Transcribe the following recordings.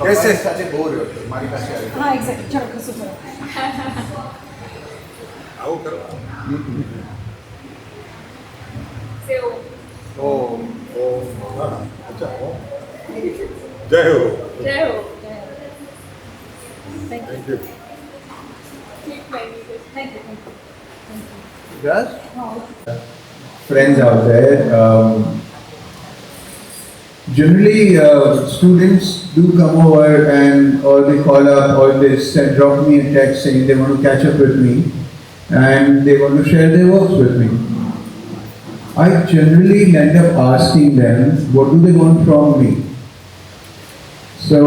Yes, yes, આજે બહુ રહ્યો છે મારી પાસે આવી હા એક્ઝેક્ટ ચલો ખસો ચલો આવું કરવા સેવ ઓમ ઓમ હા અચ્છા ઓમ જય હો જય હો થેન્ક થેન્ક યુ યુ ઠીક બની ગયું thank you thank you Yes? હા Friends out there. Generally, students do come over and or they call up or they send, drop me a text saying they want to catch up with me and they want to share their works with me. I generally end up asking them what do they want from me. So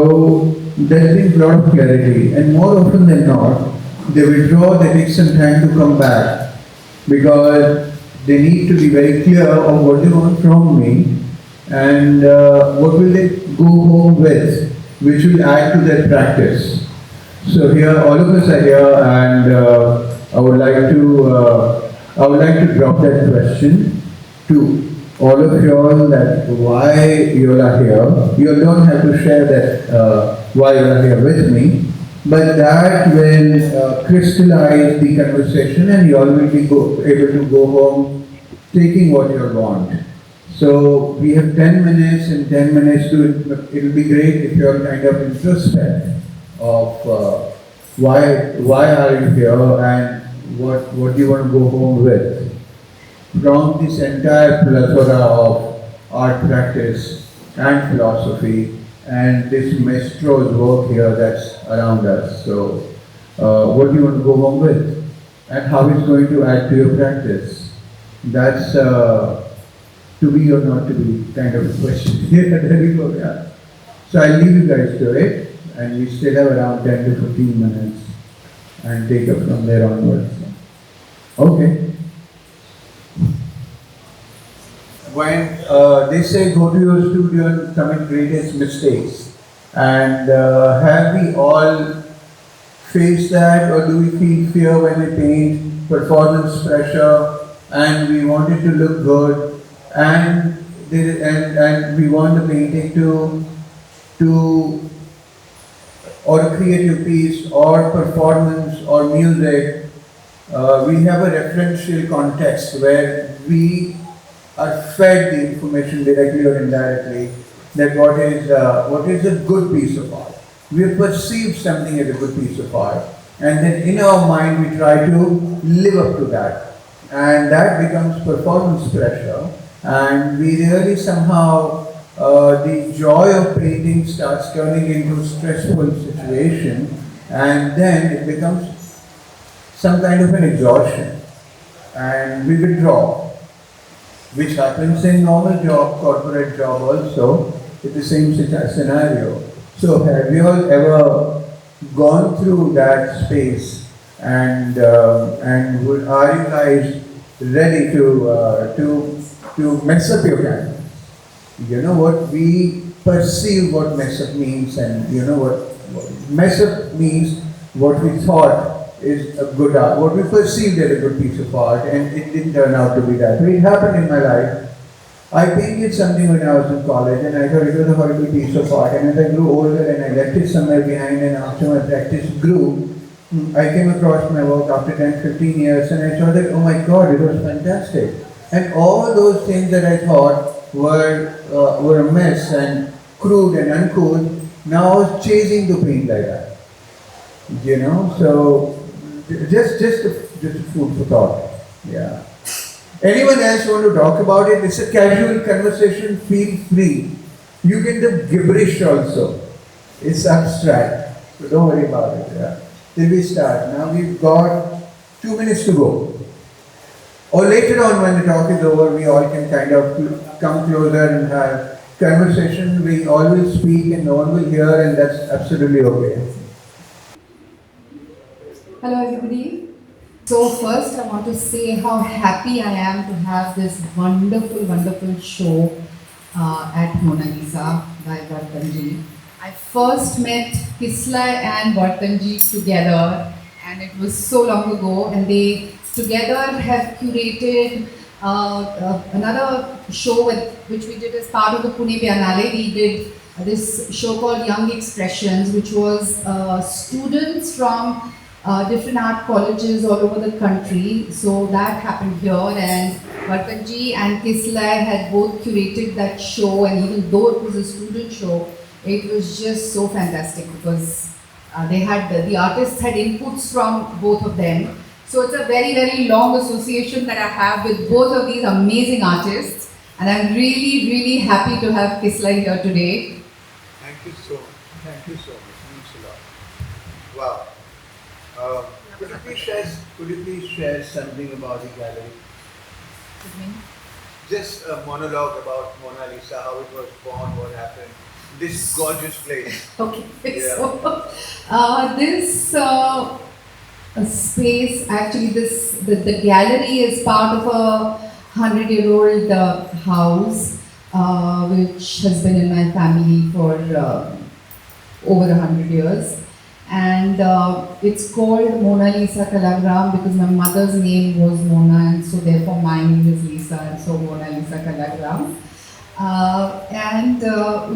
there brings a lot of clarity, and more often than not, they withdraw. They take some time to come back because they need to be very clear of what they want from me and what will they go home with, which will add to their practice. So here, all of us are here, and I would like to drop that question to all of you all that why you all are here. You all don't have to share that why you are here with me, but that will crystallize the conversation, and you all will be able to go home taking what you all want. So we have 10 minutes. In 10 minutes, it will be great if you all kind of introspect of why are you here and what do you want to go home with from this entire plethora of art practice and philosophy and this maestro's work here that's around us. So, what do you want to go home with, and how it's going to add to your practice? That's to be or not to be kind of a question. There we go. Yeah. So I'll leave you guys to it, and we still have around 10 to 15 minutes, and take up from there onwards. Okay. When they say go to your studio and commit greatest mistakes, and have we all faced that, or do we feel fear when we paint, performance pressure, and we want it to look good, and we want the painting to or a creative piece or performance or music, we have a referential context where we are fed the information directly or indirectly that what is a good piece of art. We have perceived something as a good piece of art, and then in our mind we try to live up to that, and that becomes performance pressure, and we really somehow the joy of painting starts turning into stressful situation, and then it becomes some kind of an exhaustion, and we withdraw, which happens in normal job, corporate job also, with the same scenario. So have you all ever gone through that space, and are you guys ready to mess up your canvas? You know what we perceive what mess up means, and you know what mess up means, what we thought is a good art, what we perceived as a good piece of art, and it didn't turn out to be that. But it happened in my life. I painted something when I was in college, and I thought it was a horrible piece of art, and as I grew older and I left it somewhere behind, and after my practice grew, I came across my work after 10-15 years, and I saw that, oh my God, it was fantastic. And all those things that I thought were a mess and crude and uncool, now I was chasing to paint like that. You know, so just a food for thought. Yeah. Anyone else want to talk about it? It's a casual conversation. Feel free. You can do gibberish also. It's abstract, so don't worry about it. Yeah. Till we start. Now we've got 2 minutes to go. Or later on, when the talk is over, we all can kind of come closer and have conversation. We all will speak and no one will hear, and that's absolutely okay. Hello everybody. So first I want to say how happy I am to have this wonderful show at Mona Lisa by Vartanji. I first met Kisaley and Vartanji together, and it was so long ago, and they together have curated another show which we did as part of the Pune Biennale. We did this show called Young Expressions, which was students from different art colleges all over the country. So that happened here, and Vartanji and Kisaley had both curated that show, and even though it was a student show, it was just so fantastic because they had the artists had inputs from both of them. So it's a very, very long association that I have with both of these amazing artists, and I'm really, really happy to have Kisaley here today. Thank you so much. Thank you so much. Means a lot. Wow. Could you please share something about the gallery? Just a monologue about Mona Lisa, how it was born, what happened. This gorgeous place. Okay, Yeah. so this space, actually, the gallery is part of a 100-year-old house, which has been in my family for over 100 years. And it's called Mona Lisa Kalagram because my mother's name was Mona, and so therefore my name is Lisa, and so Mona Lisa Kalagram.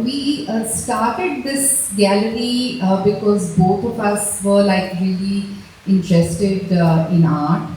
We started this gallery because both of us were like really interested in art.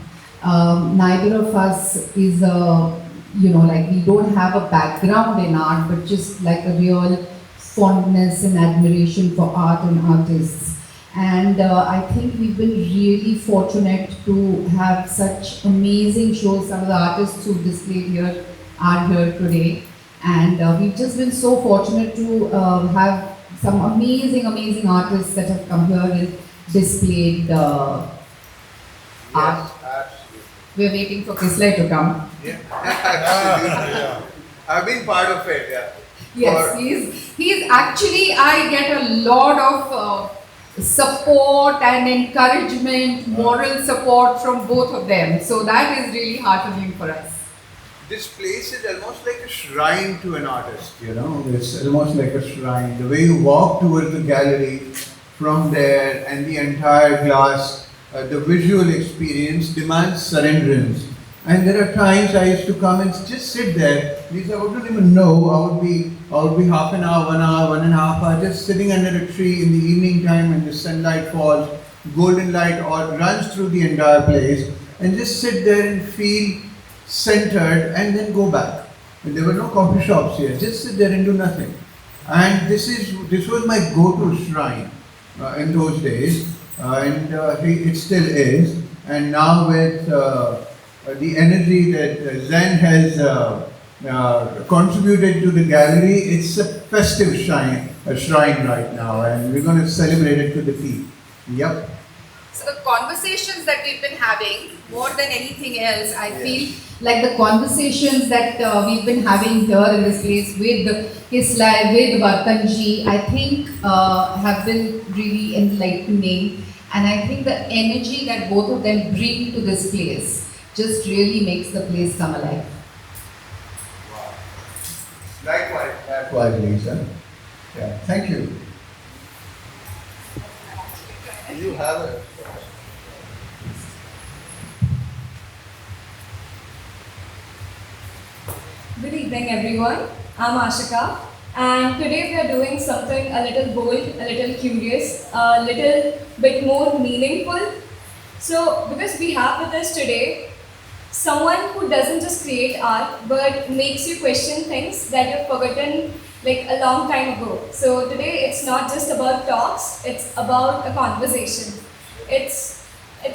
Neither of us is like we don't have a background in art, but just like a real fondness and admiration for art and artists. And I think we've been really fortunate to have such amazing shows. Some of the artists who displayed here are here today. And we've just been so fortunate to have some amazing, amazing artists that have come here and displayed art. Yes, absolutely. We're waiting for Kisaley to come. Yeah, absolutely. I've been part of it, yeah. Yes, he's actually, I get a lot of support and encouragement, moral support from both of them. So that is really heartening for us. This place is almost like a shrine to an artist, you know, it's almost like a shrine. The way you walk towards the gallery from there and the entire glass, the visual experience demands surrenderance. And there are times I used to come and just sit there. Lisa, I wouldn't even know. I would be half an hour, 1 hour, 1.5 hours, just sitting under a tree in the evening time when the sunlight falls, golden light or runs through the entire place, and just sit there and feel centered and then go back. And there were no coffee shops here. Just sit there and do nothing. And this was my go-to shrine in those days, and it still is. And now with the energy that Zen has contributed to the gallery, it's a festive shrine right now, and we're going to celebrate it to the peak. Yep. So the conversations that we've been having, more than anything else, I feel like the conversations that we've been having here in this place with Kisaley, with Vartanji, I think have been really enlightening, and I think the energy that both of them bring to this place just really makes the place come alive. Wow. Likewise, Lisa. Yeah, thank you. You have it. Good evening, everyone. I'm Ashika, and today we are doing something a little bold, a little curious, a little bit more meaningful. So, because we have with us today someone who doesn't just create art but makes you question things that you've forgotten like a long time ago. So, today it's not just about talks, it's about a conversation. It's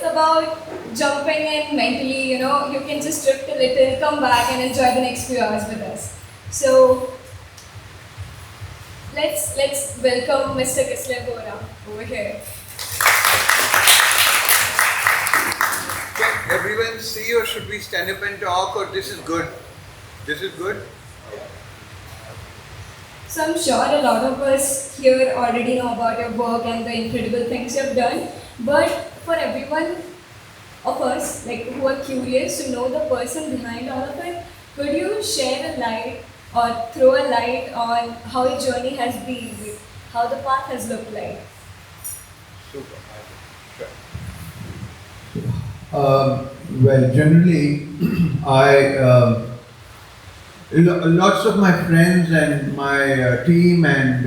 about jumping in mentally, you know, you can just drift a little, come back and enjoy the next few hours with us. So let's welcome Mr. Vora over here. Can everyone see, or should we stand up and talk, or this is good? This is good? So I'm sure a lot of us here already know about your work and the incredible things you've done, but for everyone of us like who are curious to know the person behind all of it, could you share a light or throw a light on how your journey has been, how the path has looked like? Super. Sure. Well, generally, lots of my friends and my team and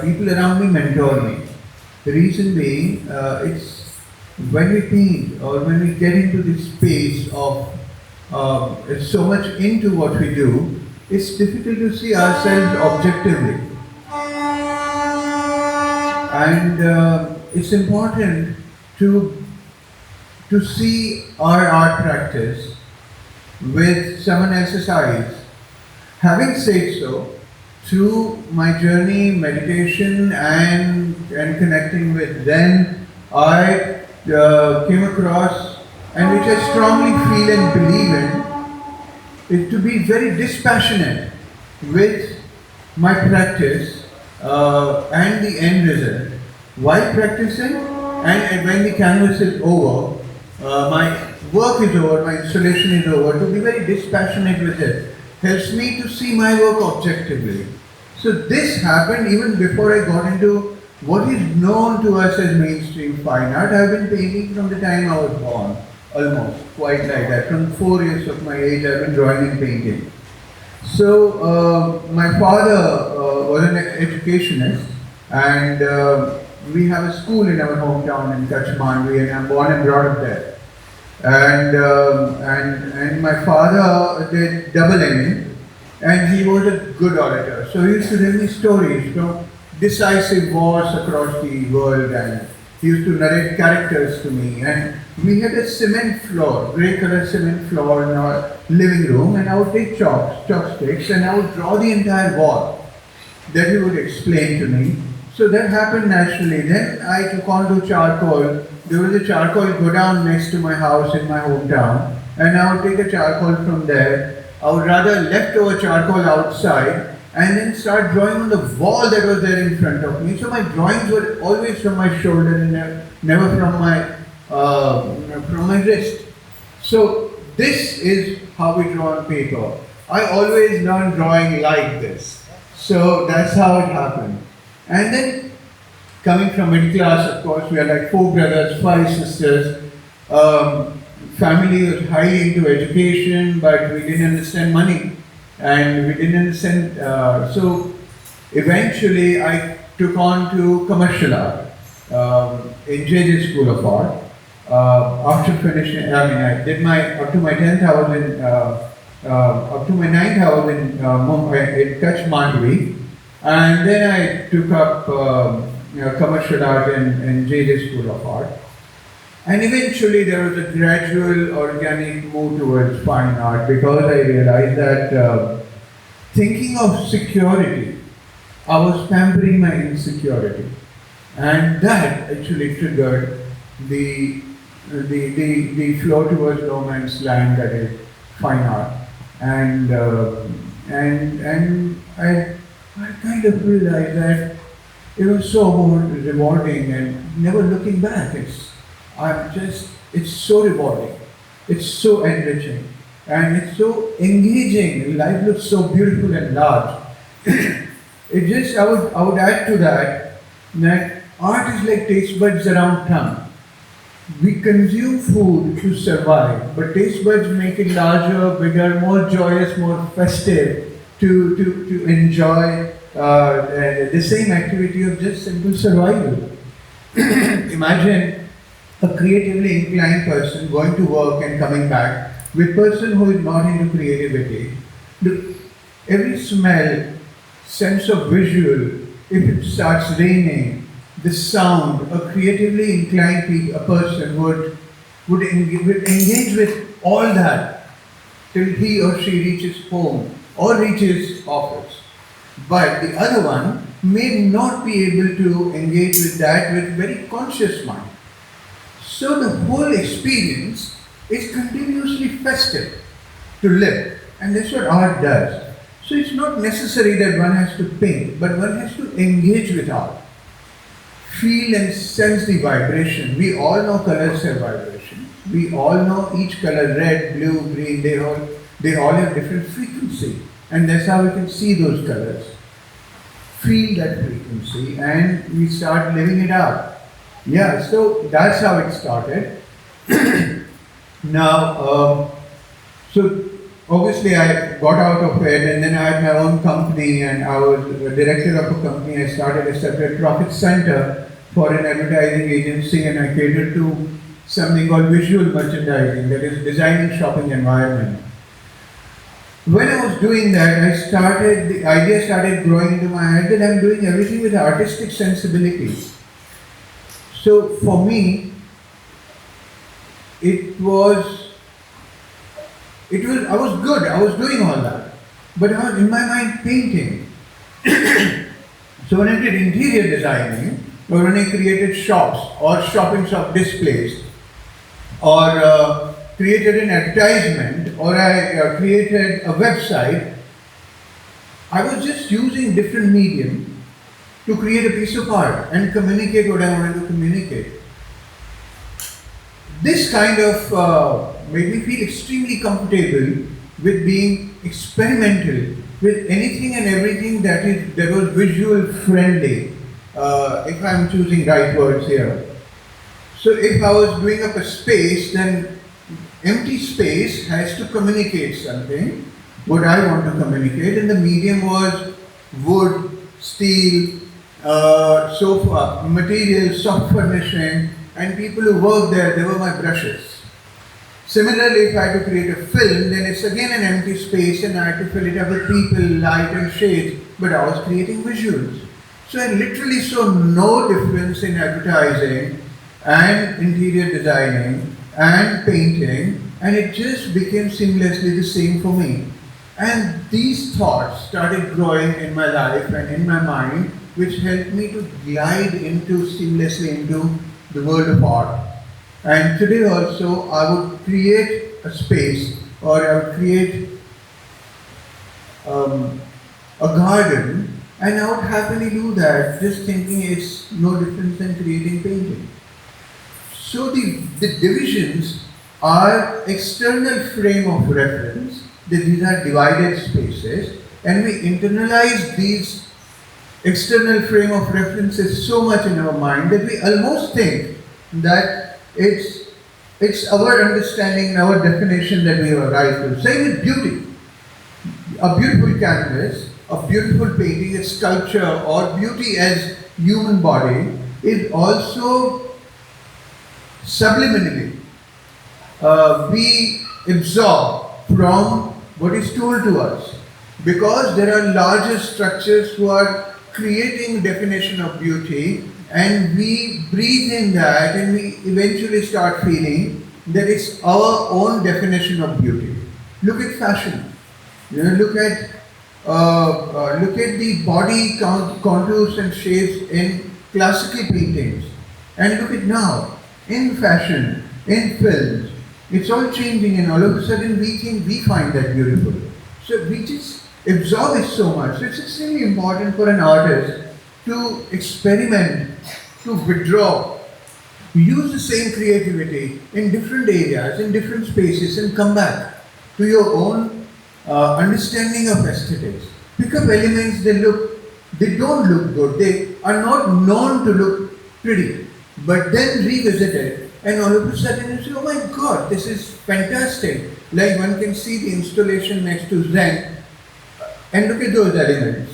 people around me mentor me. The reason being, it's when we paint or when we get into this space of so much into what we do, it's difficult to see ourselves objectively. And it's important to see our art practice with someone else's eyes. Having said so, through my journey, meditation, and connecting with them, I came across, and which I strongly feel and believe in, is to be very dispassionate with my practice and the end result. While practicing, and when the canvas is over, my work is over, my installation is over, to be very dispassionate with it helps me to see my work objectively. So this happened even before I got into what is known to us as mainstream fine art. I have been painting from the time I was born, almost, quite like that. From 4 years of my age, I have been drawing and painting. So my father was an educationist, and we have a school in our hometown in Kachmanvi, and I'm born and brought up there. And my father did double MA, and he was a good orator. So he used to tell me stories from decisive wars across the world, and he used to narrate characters to me. And we had a cement floor, grey color cement floor in our living room, and I would take chopsticks, and I would draw the entire wall that he would explain to me. So that happened naturally. Then I took on to charcoal. There was a charcoal godown next to my house in my hometown, and I would take a charcoal from there. I would rather leftover charcoal outside and then start drawing on the wall that was there in front of me. So my drawings were always from my shoulder and never from my wrist. So this is how we draw on paper. I always learned drawing like this. So that's how it happened. And then coming from middle class, of course, we are like 4 brothers, 5 sisters. Family was highly into education, but we didn't understand money. And we didn't understand, so eventually I took on to commercial art in JJ School of Art. After finishing, I did up to my 10th I was in, up to my 9th I was in Mumbai, in Kach Mandvi. And then I took up commercial art in JJ School of Art. And eventually there was a gradual organic move towards fine art, because I realized that thinking of security, I was pampering my insecurity. And that actually triggered the flow towards romance land, that is fine art. And I kind of realized that it was so rewarding, and never looking back. It's so rewarding, it's so enriching, and it's so engaging. Life looks so beautiful and large. I would add to that art is like taste buds around tongue. We consume food to survive, but taste buds make it larger, bigger, more joyous, more festive, to enjoy the same activity of just simple survival. Imagine a creatively inclined person going to work and coming back, with person who is not into creativity. Every smell, sense of visual, if it starts raining, the sound, a creatively inclined person would engage with all that till he or she reaches home or reaches office. But the other one may not be able to engage with that with very conscious mind. So the whole experience is continuously festive to live, and that's what art does. So it's not necessary that one has to paint, but one has to engage with art. Feel and sense the vibration. We all know colors have vibration. We all know each color, red, blue, green, they all have different frequency. And that's how we can see those colors. Feel that frequency, and we start living it out. Yeah, so that's how it started. Now, so obviously I got out of it, and then I had my own company, and I was a director of a company. I started a separate profit center for an advertising agency, and I catered to something called visual merchandising, that is designing shopping environment. When I was doing that, the idea started growing into my head that I'm doing everything with artistic sensibility. So for me, I was good, I was doing all that. But I was in my mind painting. So when I did interior designing, or when I created shops or shopping shop displays, or created an advertisement, or I created a website, I was just using different medium to create a piece of art and communicate what I wanted to communicate. This kind of made me feel extremely comfortable with being experimental with anything and everything that was visual friendly, if I'm choosing right words here. So if I was doing up a space, then empty space has to communicate something, what I want to communicate, and the medium was wood, steel, sofa, material, soft furnishing, and people who work there, they were my brushes. Similarly, if I had to create a film, then it's again an empty space and I had to fill it up with people, light and shades, but I was creating visuals. So I literally saw no difference in advertising and interior designing and painting, and it just became seamlessly the same for me. And these thoughts started growing in my life and in my mind, which helped me to glide seamlessly into the world of art. And today also, I would create a space, or I would create a garden, and I would happily do that, just thinking it's no different than creating painting. So the divisions are external frame of reference, these are divided spaces, and we internalize these external frame of references so much in our mind that we almost think that it's our understanding, our definition that we have arrived to. Same with beauty. A beautiful canvas, a beautiful painting, a sculpture, or beauty as human body is also subliminally. We absorb from what is told to us, because there are larger structures who are creating definition of beauty, and we breathe in that, and we eventually start feeling that it's our own definition of beauty. Look at fashion. Look at the body contours and shapes in classical paintings, and look at now in fashion, in films. It's all changing, and all of a sudden we think we find that beautiful. So we just absorb it so much. So it's extremely important for an artist to experiment, to withdraw, use the same creativity in different areas, in different spaces, and come back to your own understanding of aesthetics. Pick up elements they don't look good, they are not known to look pretty, but then revisit it, and all of a sudden you say, oh my God, this is fantastic. Like one can see the installation next to Zen, and look at those elements,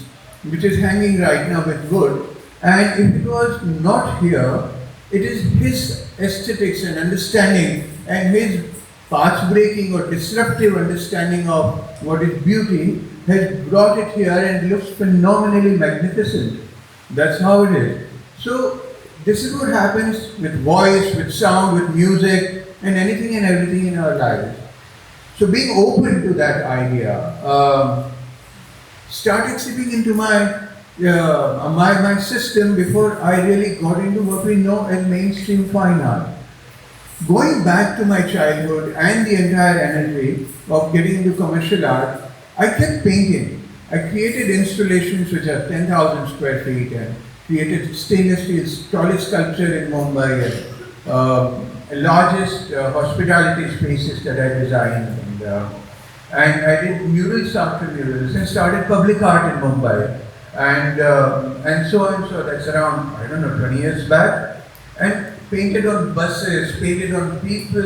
which is hanging right now with wood. And if it was not here, it is his aesthetics and understanding and his path-breaking or disruptive understanding of what is beauty has brought it here, and looks phenomenally magnificent. That's how it is. So this is what happens with voice, with sound, with music, and anything and everything in our lives. So being open to that idea started seeping into my system before I really got into what we know as mainstream fine art. Going back to my childhood and the entire energy of getting into commercial art, I kept painting. I created installations which are 10,000 square feet, and created stainless steel tallest sculpture in Mumbai, and largest hospitality spaces that I designed. And I did murals after murals, and started public art in Mumbai, and so on. So that's around, I don't know, 20 years back, and painted on buses, painted on people,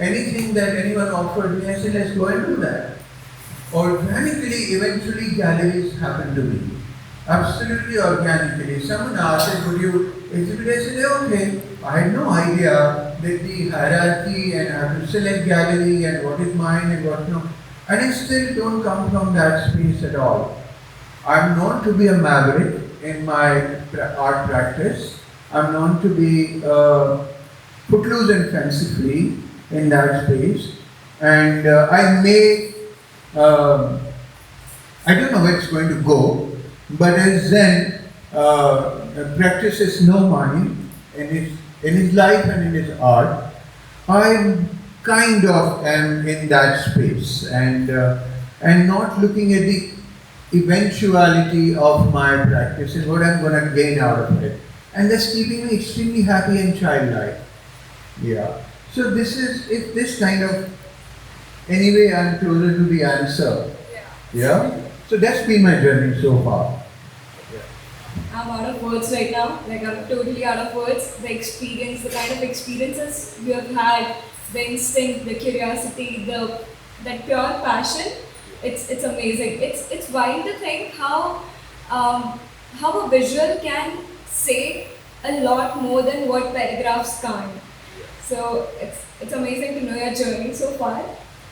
anything that anyone offered me, I said, let's go and do that. organically, eventually galleries happen to me. Absolutely organically. Someone asked, would you exhibit? I said, okay. I had no idea that the hierarchy and I have to select gallery and what is mine and what not. And I still don't come from that space at all. I'm known to be a maverick in my art practice. I'm known to be footloose and fancy-free in that space. And I don't know where it's going to go, but as Zen practices no money in his life and in his art, I kind of am in that space and not looking at the eventuality of my practice and what I'm going to gain out of it. And that's keeping me extremely happy and childlike. Yeah. So if this kind of, anyway, I'm closer to the answer. Yeah. So that's been my journey so far. I'm out of words right now. Like I'm totally out of words. The experience, the kind of experiences you have had, the instinct, the curiosity, that pure passion. It's amazing. It's wild to think how a visual can say a lot more than what paragraphs can't. So it's amazing to know your journey so far.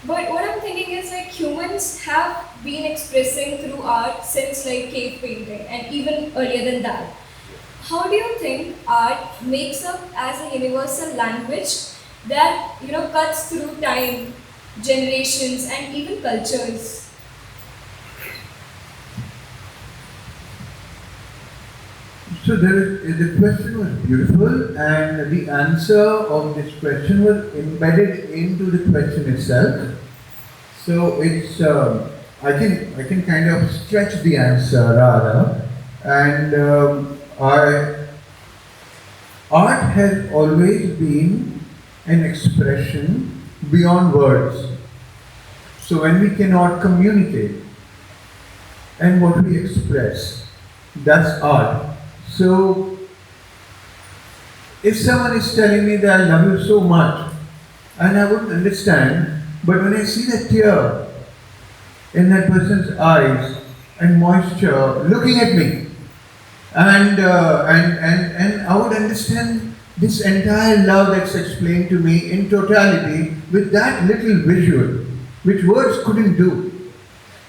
But what I'm thinking is like humans have been expressing through art since like cave painting and even earlier than that. How do you think art makes up as a universal language that cuts through time, generations, and even cultures? So the question was beautiful, and the answer of this question was embedded into the question itself. So it's I can kind of stretch the answer rather, and art has always been an expression beyond words. So when we cannot communicate, and what we express, that's art. So, if someone is telling me that I love you so much, and I wouldn't understand, but when I see the tear in that person's eyes and moisture looking at me, and I would understand this entire love that's explained to me in totality with that little visual, which words couldn't do.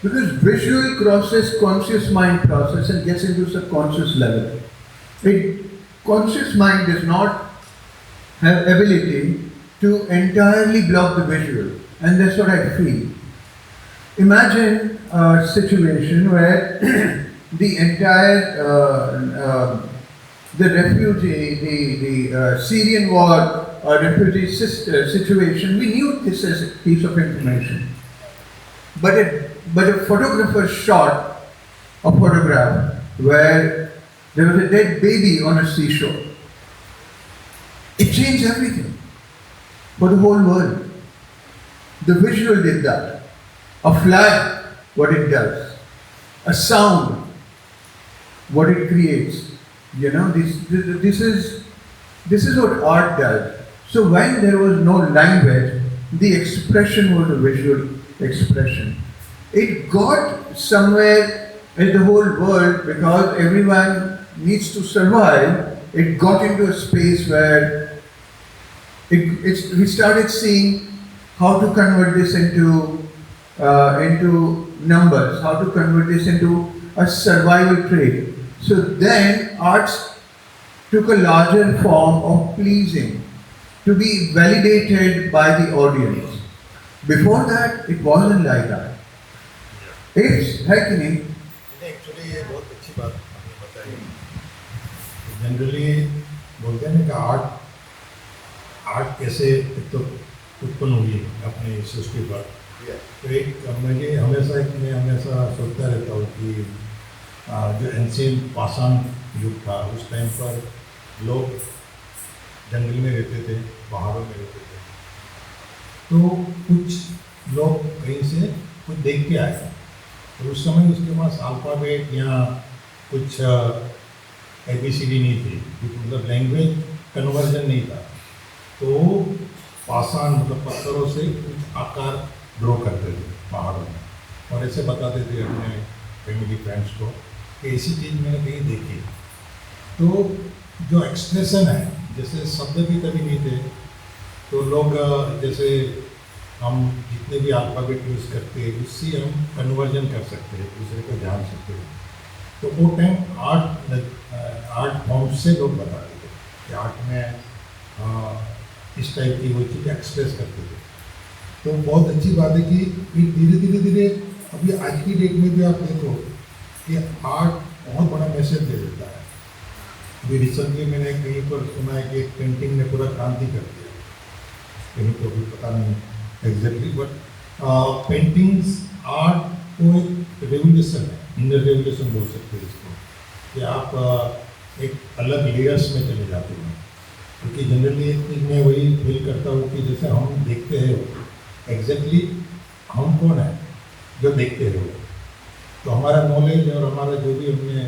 Because visual crosses conscious mind process and gets into subconscious level. Conscious mind does not have ability to entirely block the visual, and that's what I feel. Imagine a situation where the entire the refugee, the Syrian war refugee situation, we knew this as a piece of information. But a photographer shot a photograph where there was a dead baby on a seashore. It changed everything for the whole world. The visual did that. A flag, what it does. A sound, what it creates. This is what art does. So when there was no language, the expression was a visual expression. It got somewhere in the whole world because everyone needs to survive. It got into a space where we started seeing how to convert this into numbers, how to convert this into a survival trait. So then arts took a larger form of pleasing, to be validated by the audience. Before that, it wasn't like that. It's happening. Actually ये बहुत अच्छी बात आपने बताई। Generally बोलते हैं ना कि आर्ट कैसे तो उत्पन्न हुई अपनी सृष्टि पर। तो मैं हमेशा सोचता रहता हूँ कि जो एंशिएंट पाषाण युग था उस टाइम पर लोग जंगल में रहते थे, पहाड़ों में रहते थे, तो कुछ लोग कहीं से कुछ देख के आए, तो उस समय उसके पास अल्फ़ाबेट या कुछ ABCD नहीं थी, मतलब लैंग्वेज कन्वर्जन नहीं था, तो पाषाण मतलब पत्थरों से कुछ आकार ड्रॉ करते थे पहाड़ों में। और ऐसे बताते थे अपने फैमिली फ्रेंड्स को कि ऐसी चीज़ मैंने कहीं देखी। तो जो एक्सप्रेशन है, जैसे शब्द भी कभी नहीं थे, तो लोग जैसे हम जितने भी अल्फ़ाबेट यूज़ करते हैं उससे हम कन्वर्जन कर सकते हैं, दूसरे को जान सकते हैं। तो वो टाइम आर्ट फॉर्म से लोग बताते थे कि आर्ट में इस टाइप की वो चीज़ एक्सप्रेस करते थे। तो बहुत अच्छी बात है कि फिर धीरे अभी आज की डेट में भी आप देखो कि आर्ट बहुत बड़ा मैसेज दे देता है। अभी रिसेंटली मैंने कहीं पर सुना है कि एक पेंटिंग ने पूरा क्रांति कर दिया, कहीं तो अभी पता नहीं एग्जैक्टली, बट पेंटिंग्स आर्ट को एक रेवोल्यूशन है, इनर रेवोल्यूशन बोल सकते हैं इसको, कि आप एक अलग लेयर्स में चले जाते हैं। क्योंकि जनरली एक चीज़ मैं वही फील करता हूँ कि जैसे हम देखते हैं एग्जैक्टली हम कौन है जो देखते हैं, तो हमारा नॉलेज और हमारा जो भी हमने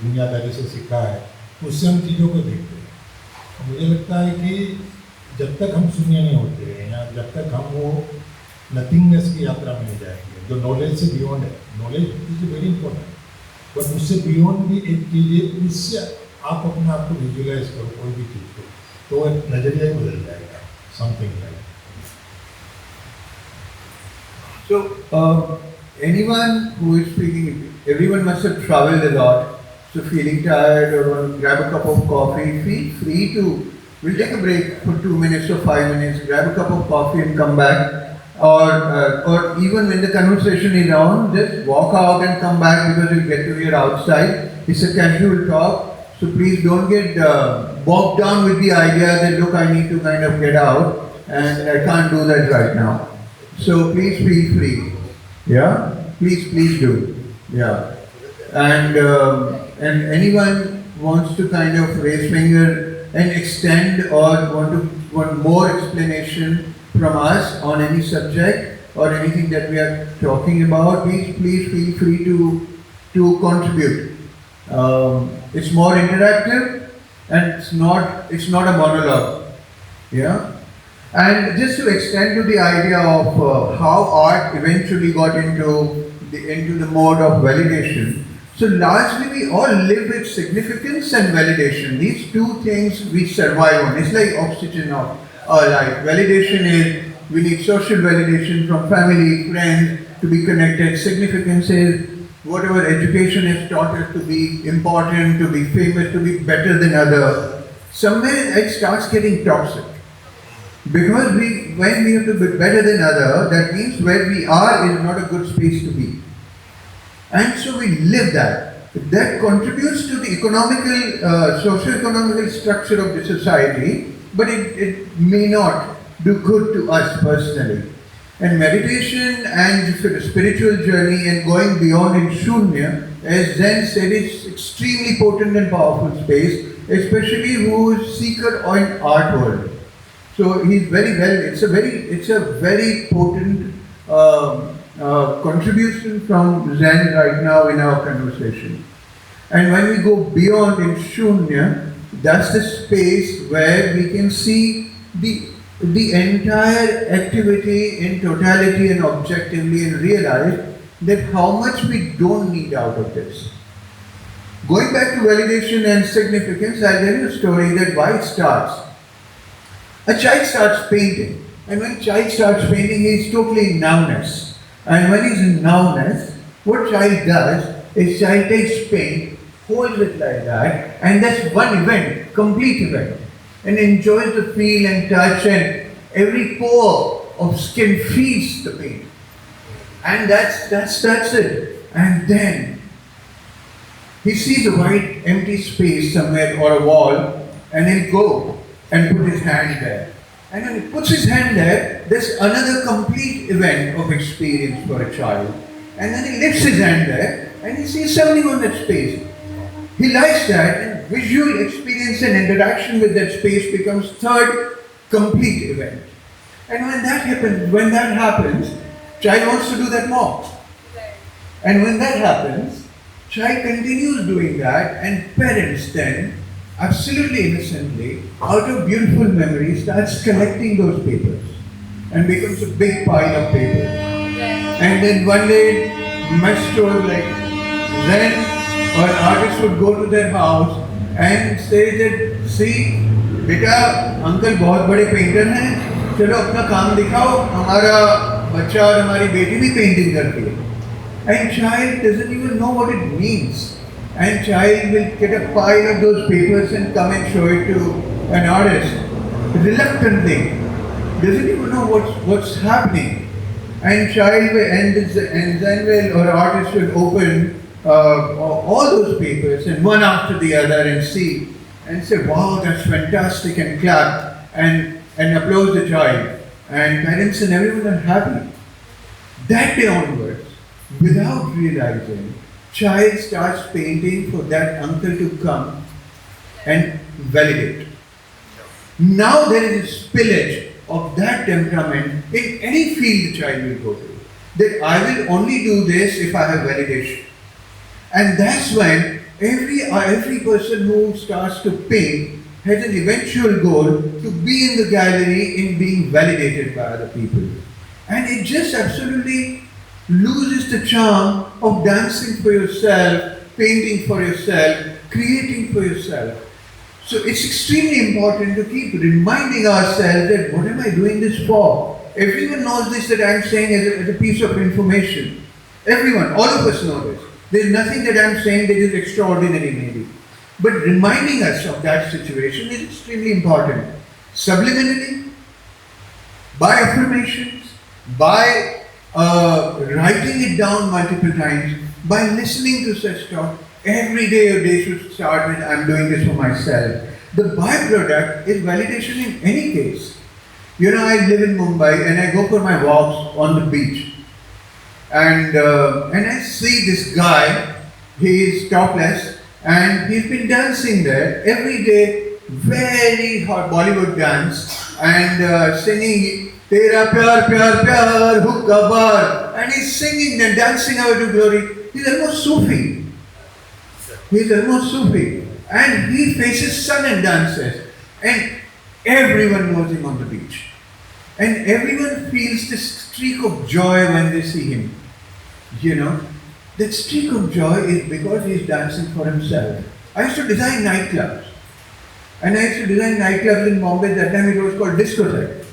दुनियादारी से सीखा है उससे हम चीज़ों को देखते हैं। तो मुझे लगता है कि जब तक हम शून्य नहीं होते हैं या जब तक हम वो नथिंगनेस की यात्रा में नहीं जाएंगे, जो नॉलेज से बियॉन्ड है, knowledge is very important, but उससे बियॉन्ड भी एक चीज़ है, उससे आप अपने आप को विजुलाइज करो कोई भी चीज़ को, तो नज़रिया ही बदल जाएगा, something like. So, anyone who is speaking, everyone must have traveled a lot. So, feeling tired or want to grab a cup of coffee, feel free to. We'll take a break for 2 minutes or 5 minutes, grab a cup of coffee and come back. Or even when the conversation is on, just walk out and come back because you'll get to hear outside. It's a casual talk. So please don't get bogged down with the idea that look, I need to kind of get out and I can't do that right now. So please feel free. Yeah? Please do. Yeah. And anyone wants to kind of raise finger and extend or want more explanation from us on any subject or anything that we are talking about, please feel free to contribute. It's more interactive and it's not a monologue. Yeah. And just to extend to the idea of how art eventually got into the mode of validation. So largely we all live with significance and validation. These two things we survive on. It's like oxygen of our life. Validation is, we need social validation from family, friends to be connected. Significance is whatever education has taught us to be important, to be famous, to be better than others. Somewhere it starts getting toxic. Because when we have to be better than others, that means where we are is not a good space to be. And so we live that. That contributes to the economical, socio-economical structure of the society, but it may not do good to us personally. And meditation and the spiritual journey and going beyond in Shunya, as Zen said, is extremely potent and powerful space, especially who is seeker in art world. So he's very well. It's a very potent contribution from Zen right now in our conversation. And when we go beyond in Shunya, that's the space where we can see the entire activity in totality and objectively and realize that how much we don't need out of this. Going back to validation and significance, I'll tell you a story that why it starts. A child starts painting, and when a child starts painting, he is totally in numbness. And when he's in numbness, what child does is child takes paint, holds it like that, and that's one event, complete event, and enjoys the feel and touch, and every pore of skin feels the paint. And that's it. And then he sees a white empty space somewhere or a wall, and he'll go and put his hand there. And when he puts his hand there, there's another complete event of experience for a child. And then he lifts his hand there and he sees something on that space. He likes that, and visual experience and interaction with that space becomes third complete event. And when that happens, child wants to do that more. And when that happens, child continues doing that, and parents then absolutely innocently, out of beautiful memories, starts collecting those papers and becomes a big pile of papers. And then one day, maestro like, then our artist would go to their house and say that, see, बेटा uncle बहुत बड़े painter हैं, चलो अपना काम दिखाओ, हमारा बच्चा और हमारी बेटी भी पेंटिंग करती है. And child doesn't even know what it means. And child will get a pile of those papers and come and show it to an artist. Reluctantly, doesn't even know what's happening. And child will, and then will, or artist will open all those papers and one after the other and see and say, wow, that's fantastic, and clap and applaud the child. And parents and everyone are happy. That day onwards, without realizing, child starts painting for that uncle to come and validate. Now there is a spillage of that temperament in any field the child will go to. That I will only do this if I have validation. And that's when every person who starts to paint has an eventual goal to be in the gallery in being validated by other people. And it just absolutely loses the charm of dancing for yourself, painting for yourself, creating for yourself. So it's extremely important to keep reminding ourselves that what am I doing this for? Everyone knows this that I'm saying as a piece of information. Everyone, all of us know this. There's nothing that I'm saying that is extraordinary maybe. But reminding us of that situation is extremely important. Subliminally, by affirmations, by writing it down multiple times, by listening to such talk. Every day your day should start with, I'm doing this for myself. The byproduct is validation in any case. You know, I live in Mumbai and I go for my walks on the beach. And I see this guy, he is topless and he's been dancing there every day, very hot Bollywood dance, and singing Tera Pyar Pyar Pyar Hukka Bar, and he's singing and dancing out to glory. He's almost Sufi. He's almost Sufi. And he faces sun and dances. And everyone knows him on the beach. And everyone feels this streak of joy when they see him. You know, that streak of joy is because he's dancing for himself. I used to design nightclubs. And I used to design nightclubs in Bombay. That time it was called discotheque.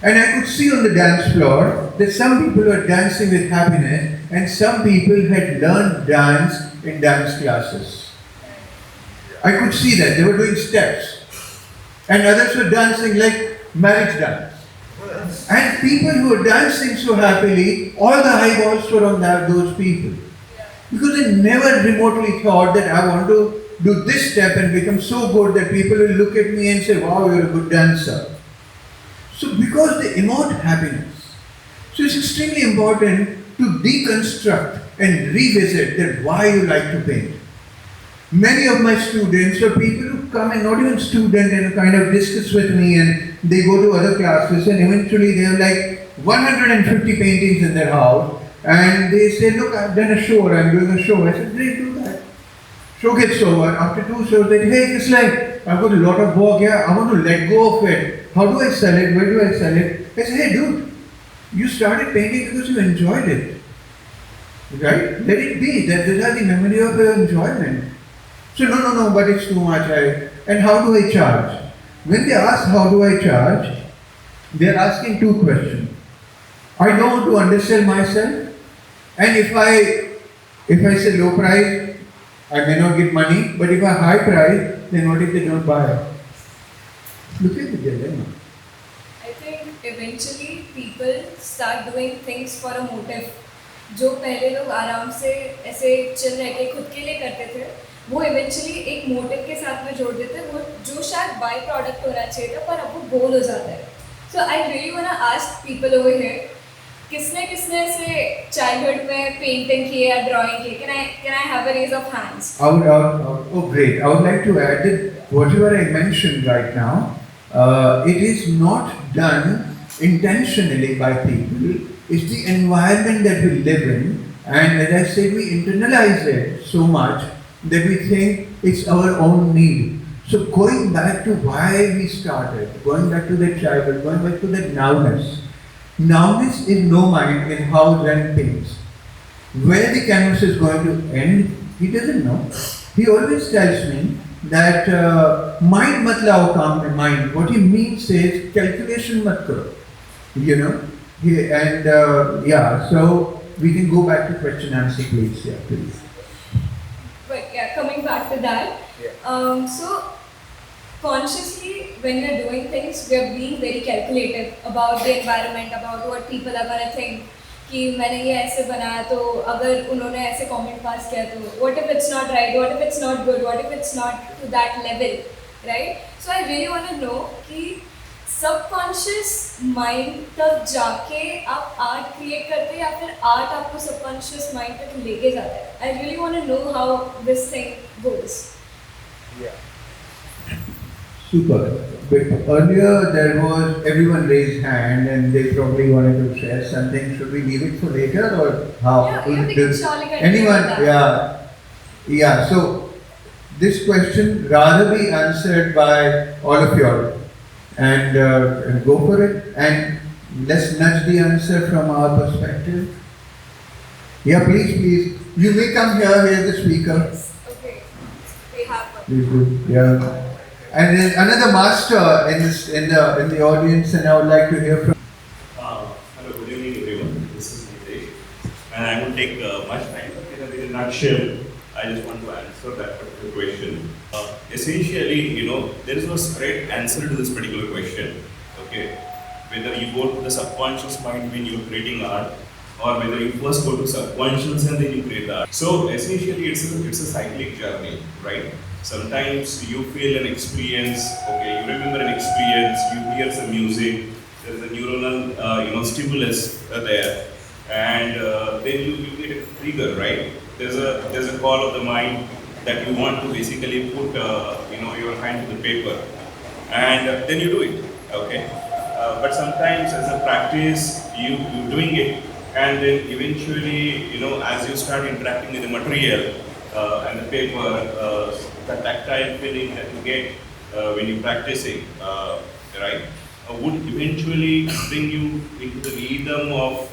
And I could see on the dance floor that some people were dancing with happiness and some people had learned dance in dance classes. I could see that. They were doing steps. And others were dancing like marriage dance. And people who were dancing so happily, all the eyeballs were on those people. Because they never remotely thought that I want to do this step and become so good that people will look at me and say, wow, you're a good dancer. So because they emote happiness. So it's extremely important to deconstruct and revisit that why you like to paint. Many of my students or people who come and not even student and kind of discuss with me and they go to other classes and eventually they have like 150 paintings in their house and they say, look, I've done a show or I'm doing a show. I said, great, do that. Show gets over. After 2 shows, they say, hey, it's like, I've got a lot of work here. I want to let go of it. How do I sell it? Where do I sell it? I say, hey, dude, you started painting because you enjoyed it. Right? Let it be. That these are the memory of your enjoyment. So, no, but it's too much. And how do I charge? When they ask how do I charge, they are asking 2 questions. I don't want to undersell myself. And if I say low price, I may not get money. But if I high price, then what if they don't buy it? Look at the dilemma. I think eventually people start doing things for a motive. जो पहले लोग आराम से ऐसे चल रहे के खुद के लिए करते थे वो इवेंचुअली एक मोटिव के साथ में जोड़ देते हैं वो जो शायद बाय प्रोडक्ट होना चाहिए था पर अब वो गोल हो जाता है. So I really want to ask people over here किसने किसने ऐसे चाइल्डहुड में पेंटिंग की या ड्राइंग की? Can I have a raise of hands? Oh great. I would like to add that whatever I mentioned right now, it is not done intentionally by people. It's the environment that we live in, and as I said, we internalize it so much that we think it's our own need. So going back to why we started, going back to that childhood, going back to that nowness, Nowness is no mind is how Zen thinks. Where the canvas is going to end, he doesn't know. He always tells me that mind mat lao kaam mein mind. What he means is calculation mat karo. You know? Yeah, so we can go back to question answer please. Yeah, please. But yeah, coming back to that. So consciously, when we're doing things, we're being very calculative about the environment, about what people are gonna think. कि मैंने ये ऐसे बनाया तो अगर उन्होंने ऐसे comment pass किया तो what if it's not right, what if it's not good, what if it's not to that level, right? So I really want to know कि subconscious mind तब जाके आप art create करते हैं या फिर art आपको subconscious mind तक लेके जाता है? I really want to know how this thing goes. Super. But earlier there was everyone raised hand and they probably wanted to share something. Should we leave it for later or how? Yeah, we can surely continue Anyone? with that. Yeah. So this question rather be answered by all of you all, and go for it. And let's nudge the answer from our perspective. Yeah, please. You may come here the speaker. Okay, we have one. Please do. Yeah. And there's another master in the audience, and I would like to hear from. Hello, good evening everyone. This is Nitesh, and I won't take much time. But in a nutshell, I just want to answer that particular question. Essentially, there is no straight answer to this particular question. Okay, whether you go to the subconscious mind when you're creating art, or whether you first go to subconscious and then you create the art. So essentially, it's a cyclic journey, right? Sometimes you feel an experience, okay, you remember an experience, you hear some music, there is a neuronal, stimulus there, and then you get a trigger, right? There's a call of the mind that you want to basically put, your hand to the paper, and then you do it, okay? But sometimes as a practice, you doing it, and then eventually, as you start interacting with the material and the paper, the tactile feeling that you get when you're practicing, right, would eventually bring you into the rhythm of,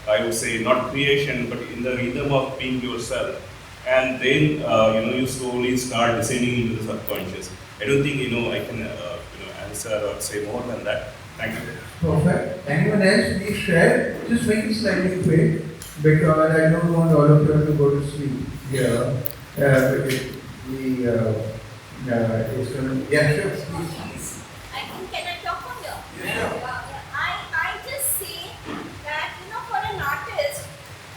I would say, not creation, but in the rhythm of being yourself. And then, you slowly start descending into the subconscious. I don't think, I can, answer or say more than that. Thank you. Perfect. Anyone else? Please share. Just make it slightly quick because I don't want all of you to go to sleep. Yeah. It's going to. Yeah, sure. Please. I think, can I talk on here? Yeah. I just say that, for an artist,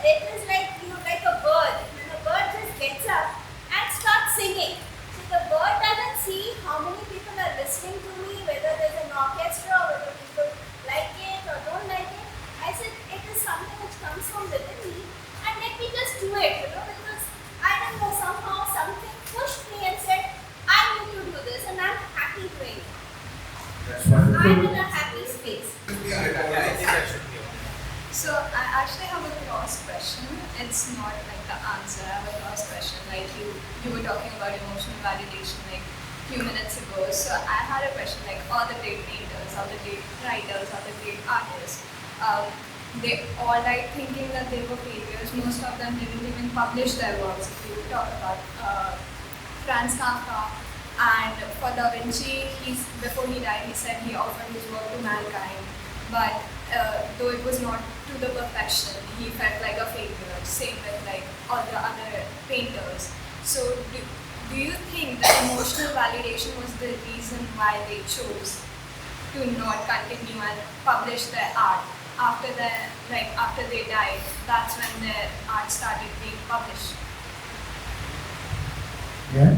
it is like, like a bird. And a bird just gets up and starts singing. So the bird doesn't see how many people are listening to me, whether there's an orchestra, whether people like it or don't like it. I said, it is something which comes from within me, and let me just do it, because I don't know, somehow something pushed me and said, I need to do this, and I'm happy doing it. That's wonderful. I'm in a happy space. So I actually have a cross question. It's not like the answer. I have a cross question. Like you were talking about emotional validation like a few minutes ago. So I had a question like all the great painters, all the great writers, all the great artists, they all died thinking that they were failures. Most of them didn't even publish their works. If you talk about Franz Kafka, and for Da Vinci, before he died, he said he offered his work to mankind, but though it was not to the perfection, he felt like a failure. Same with like all the other painters. So do you think that emotional validation was the reason why they chose to not continue and publish their art after they died? That's when their art started being published. Yeah.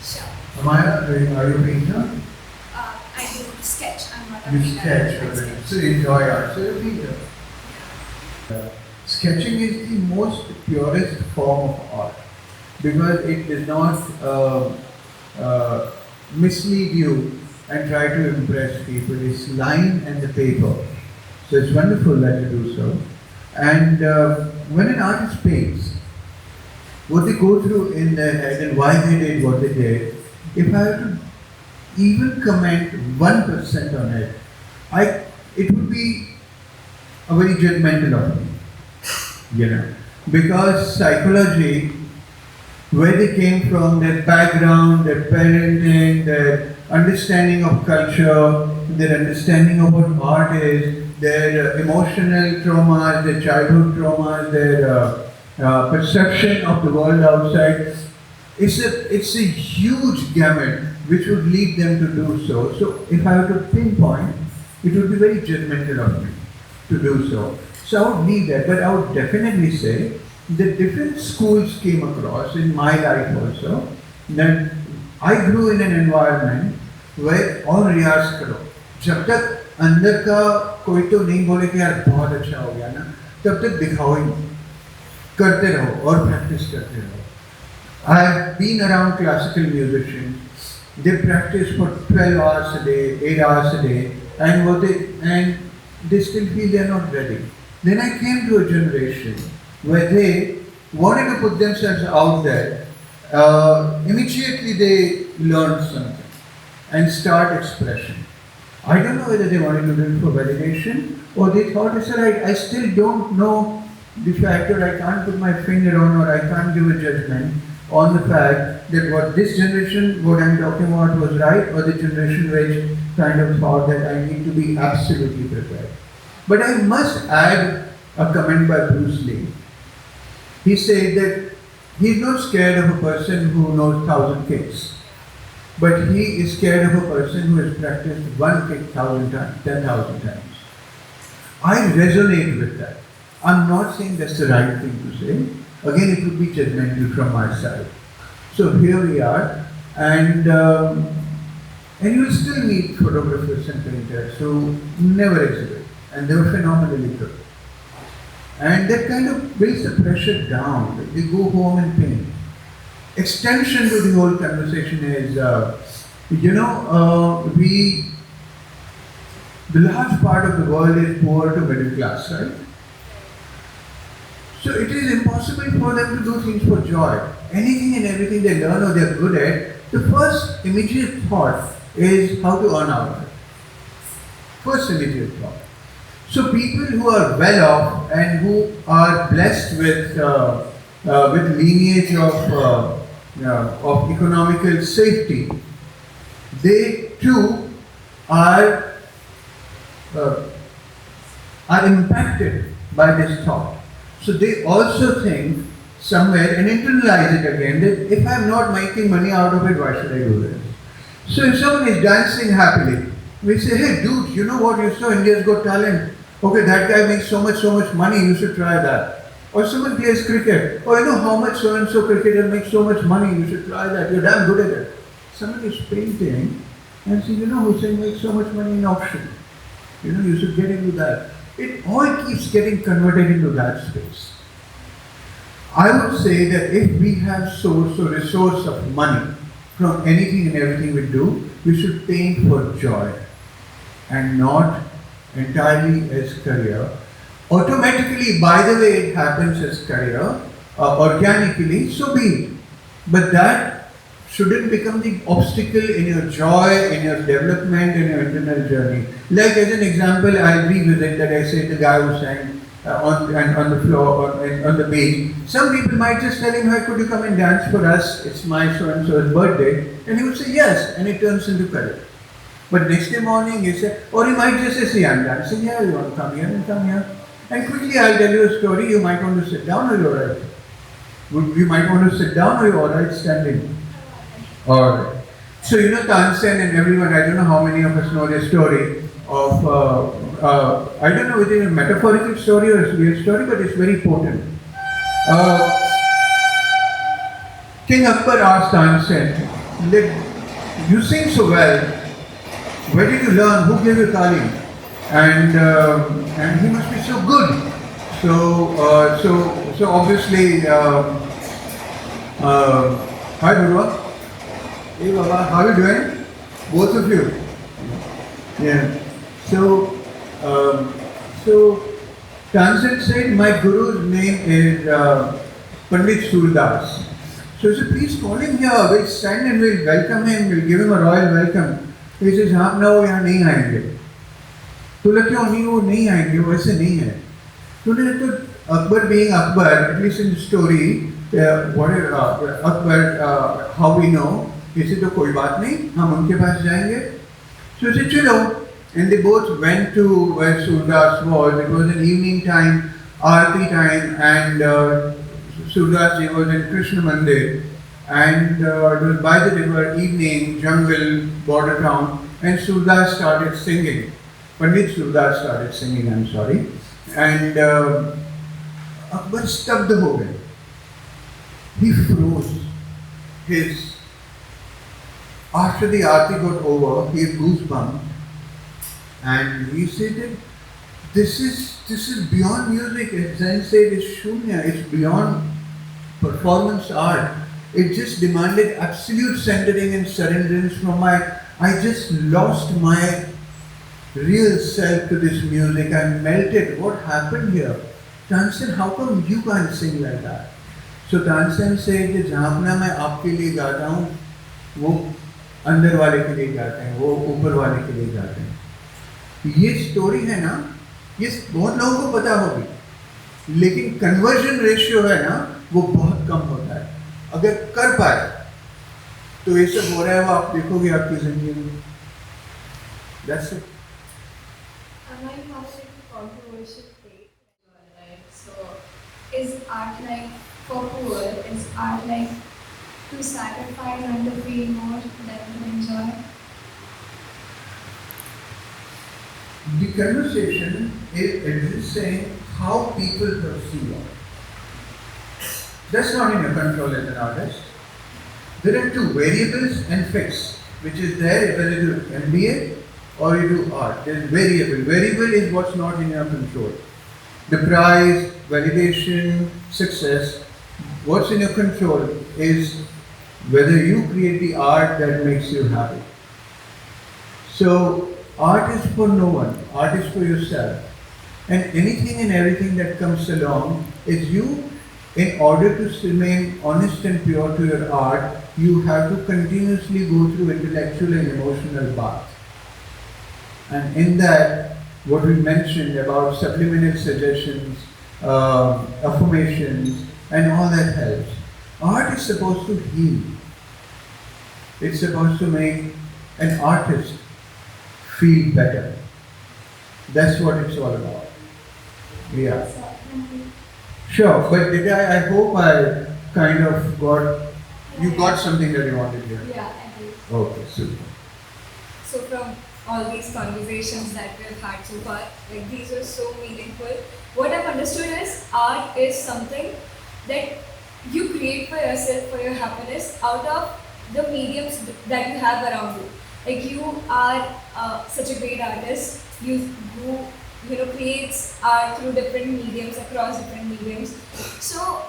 Sure. Amaya, are you a painter? I do sketch. I'm not a You painter. sketch, I okay. So you enjoy art. So you're a painter. Sketching is the most purest form of art because it does not mislead you and try to impress people. It's line and the paper. So it's wonderful that you do so. And when an artist paints, what they go through in their head and why they did what they did, if I had to even comment 1% on it, it would be very judgmental of me, you know, because psychology, where they came from, their background, their parenting, their understanding of culture, their understanding of what art is, their emotional traumas, their childhood traumas, their perception of the world outside. It's a huge gamut which would lead them to do so. So if I were to pinpoint, it would be very judgmental of me to do so. So I would leave that, but I would definitely say that different schools came across in my life also. That I grew in an environment where all रियाज करो. जब तक अंदर का कोई तो नहीं बोले कि यार बहुत अच्छा हो गया ना, तब तक दिखाओ ही नहीं. करते रहो और practice करते रहो. I have been around classical musicians. They practice for 12 hours a day, 8 hours a day, and they still feel they are not ready. Then I came to a generation where they wanted to put themselves out there. Immediately they learned something and start expression. I don't know whether they wanted to do it for validation or they thought, I still don't know the factor, I can't put my finger on or I can't give a judgment on the fact that what this generation, what I'm talking about was right, or the generation which kind of thought that I need to be absolutely prepared. But I must add a comment by Bruce Lee. He said that he's not scared of a person who knows 1,000 kicks, but he is scared of a person who has practiced one kick 1,000 times, 10,000 times. I resonate with that. I'm not saying that's the right thing to say. Again, it would be judgmental from my side. So here we are, and you will still meet photographers and painters who never exhibit, and they were phenomenally good. And that kind of brings the pressure down. They go home and paint. Extension to the whole conversation is, the large part of the world is poor to middle class, right? So it is impossible for them to do things for joy. Anything and everything they learn or they are good at, the first immediate thought is how to earn out of it. First immediate thought. So people who are well off and who are blessed with lineage of economical safety, they too are impacted by this thought. So they also think somewhere and internalize it again that if I'm not making money out of it, why should I do this? So if someone is dancing happily, we say, hey dude, you know what, you saw India's Got Talent. Okay, that guy makes so much money, you should try that. Or someone plays cricket. Oh, you know how much so-and-so cricketer makes so much money, you should try that. You're damn good at it. Someone is painting and say, Hussein makes so much money in auction. You should get into that. It all keeps getting converted into that space. I would say that if we have source or resource of money from anything and everything we do, we should paint for joy and not entirely as career. Automatically, by the way, it happens as career, organically, so be it. But that shouldn't become the obstacle in your joy, in your development, in your internal journey. Like as an example, I'll revisit that I said the guy who sang on the floor, on the beach. Some people might just tell him, hey, could you come and dance for us? It's my so-and-so's birthday. And he would say yes, and it turns into career. But next day morning, he said, or he might just say, see, I'm dancing here, you want to come here and come here. And quickly I'll tell you a story, you might want to sit down or you're alright. You might want to sit down or you're alright standing. Alright. So Tansen and everyone, I don't know how many of us know this story of, I don't know whether it's a metaphorical story or a real story, but it's very potent. King Akbar asked Tansen, you sing so well, where did you learn? Who gave you talim? And he must be so good. So obviously, hi Vora. Hey Baba, how are you doing? Both of you. Yeah. So Tansen said, my guru's name is Pandit Surdas. So he said, please call him here. We'll stand and we'll welcome him. We'll give him a royal welcome. He says, हाँ ना वो यहाँ नहीं आएंगे. बोला क्यों नहीं, वो नहीं आएंगे, वो ऐसे नहीं है. तो Akbar being Akbar, at least in the story, Akbar, how we know, he said, तो कोई बात नहीं, हम उनके पास जाएंगे. So he said, चलो. And they both went to where Surdas was. It was an evening time, Aarti time, and Surdas ji was in Krishna Mandir. And it was by the river, evening, jungle, border town, and Surdas started singing. Pandit Surdas started singing, I'm sorry. And Akbar stubbed the whole. He froze. After the aarti got over, he had goosebumps. And he said that this is beyond music. As Zen said, it's shunya, it's beyond performance art. It just demanded absolute centering and surrenderance from I just lost my real self to this music. I melted. What happened here? Tansen, how come you can't sing like that? So Tansen said that जहाँ मैं आपके लिए गाता हूँ, वो अंदर वाले के लिए गाते हैं, वो ऊपर वाले के लिए गाते हैं. ये स्टोरी है ना, ये बहुत लोगों को पता होगी, लेकिन कन्वर्जन रेशियो है ना, वो बहुत कम होता है. अगर कर पाए तो ये सब हो रहा है, वो आप देखोगे आपकी जिंदगी में. That's it. I might have a controversial take. Like, so, is art like for poor? Is art like to sacrifice and to feel more than to enjoy? The conversation is saying how people perceive art. That's not in your control as an artist. There are two, variables and fixed, which is there whether you do MBA or you do art. There is variable. Variable is what's not in your control. The prize, validation, success. What's in your control is whether you create the art that makes you happy. So, art is for no one. Art is for yourself. And anything and everything that comes along is you. In order to remain honest and pure to your art, you have to continuously go through intellectual and emotional bath. And in that, what we mentioned about subliminal suggestions, affirmations, and all that helps. Art is supposed to heal. It's supposed to make an artist feel better. That's what it's all about. Yeah. Sure, but I hope I kind of you got something that you wanted here. Yeah, I did. Okay, super. So from all these conversations that we have had so far, like these were so meaningful. What I've understood is art is something that you create for yourself, for your happiness, out of the mediums that you have around you. Like you are such a great artist, who creates art through different mediums, across different mediums. So,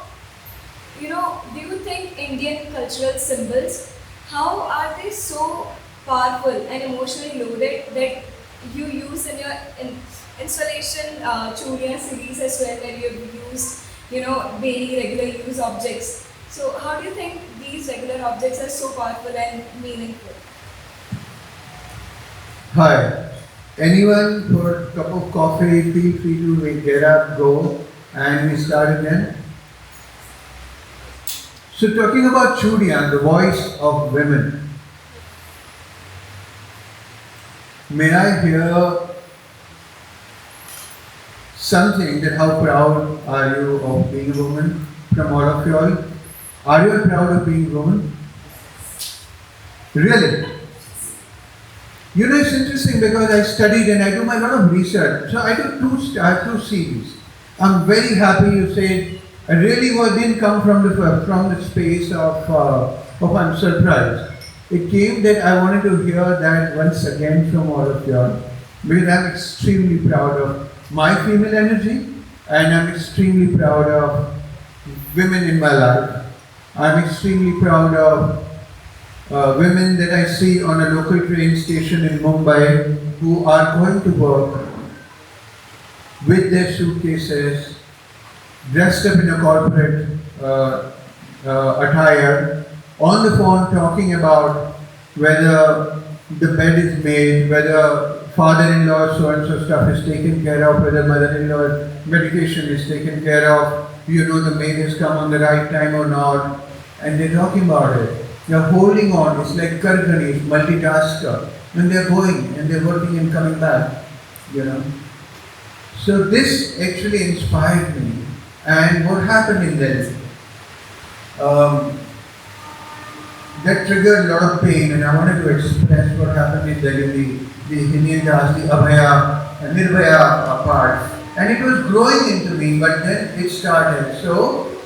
do you think Indian cultural symbols, how are they so powerful and emotionally loaded that you use in your installation Churiya series as well, where you have used, daily regular use objects. So how do you think these regular objects are so powerful and meaningful? Hi. Anyone for a cup of coffee, feel free to get up, go, and we start again. So talking about Churiya, the voice of women. May I hear something that how proud are you of being a woman from all of you all? Are you proud of being a woman? Really? It's interesting because I studied and I do my lot of research. So I have two series. I'm very happy you said I really didn't come from the space of I'm surprised. It came that I wanted to hear that once again from all of you all, because I'm extremely proud of my female energy and I'm extremely proud of women in my life. I'm extremely proud of women that I see on a local train station in Mumbai who are going to work with their suitcases, dressed up in a corporate attire, on the phone talking about whether the bed is made, whether father-in-law so and so stuff is taken care of, whether mother-in-law medication is taken care of, the maid has come on the right time or not, and they're talking about it. They're holding on, it's like Kargani, multitasker, and they're going and they're working and coming back, So this actually inspired me. And what happened in Delhi? That triggered a lot of pain, and I wanted to express what happened in Delhi, the Hinyandas, the Abhaya, and Nirbhaya part. And it was growing into me, but then it started. So,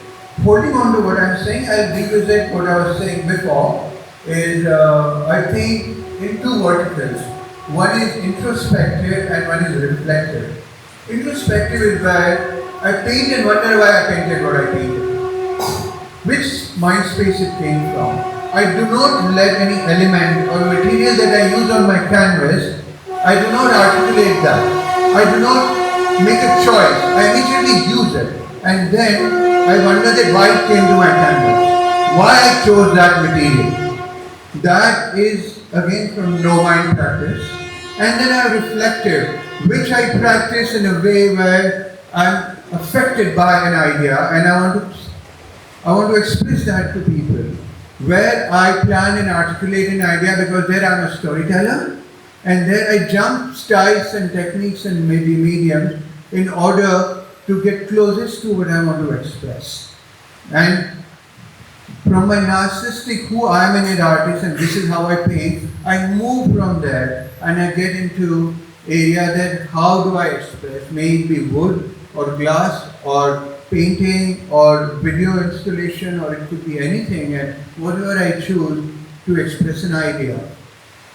holding on to what I'm saying, I'll revisit what I was saying before, is I think in two verticals. One is introspective and one is reflective. Introspective is where I paint and wonder why I painted what I painted. Which mind space it came from. I do not let any element or material that I use on my canvas, I do not articulate that. I do not make a choice. I immediately use it. And then I wonder that why it came to my canvas. Why I chose that material. That is again from no mind practice. And then I reflective, which I practice in a way where I'm affected by an idea and I want to express that to people. Where I plan and articulate an idea because there I'm a storyteller and there I jump styles and techniques and maybe mediums in order to get closest to what I want to express. And from my narcissistic who I am an artist and this is how I paint, I move from there and I get into area that how do I express, may it be wood or glass or painting or video installation or it could be anything and whatever I choose to express an idea.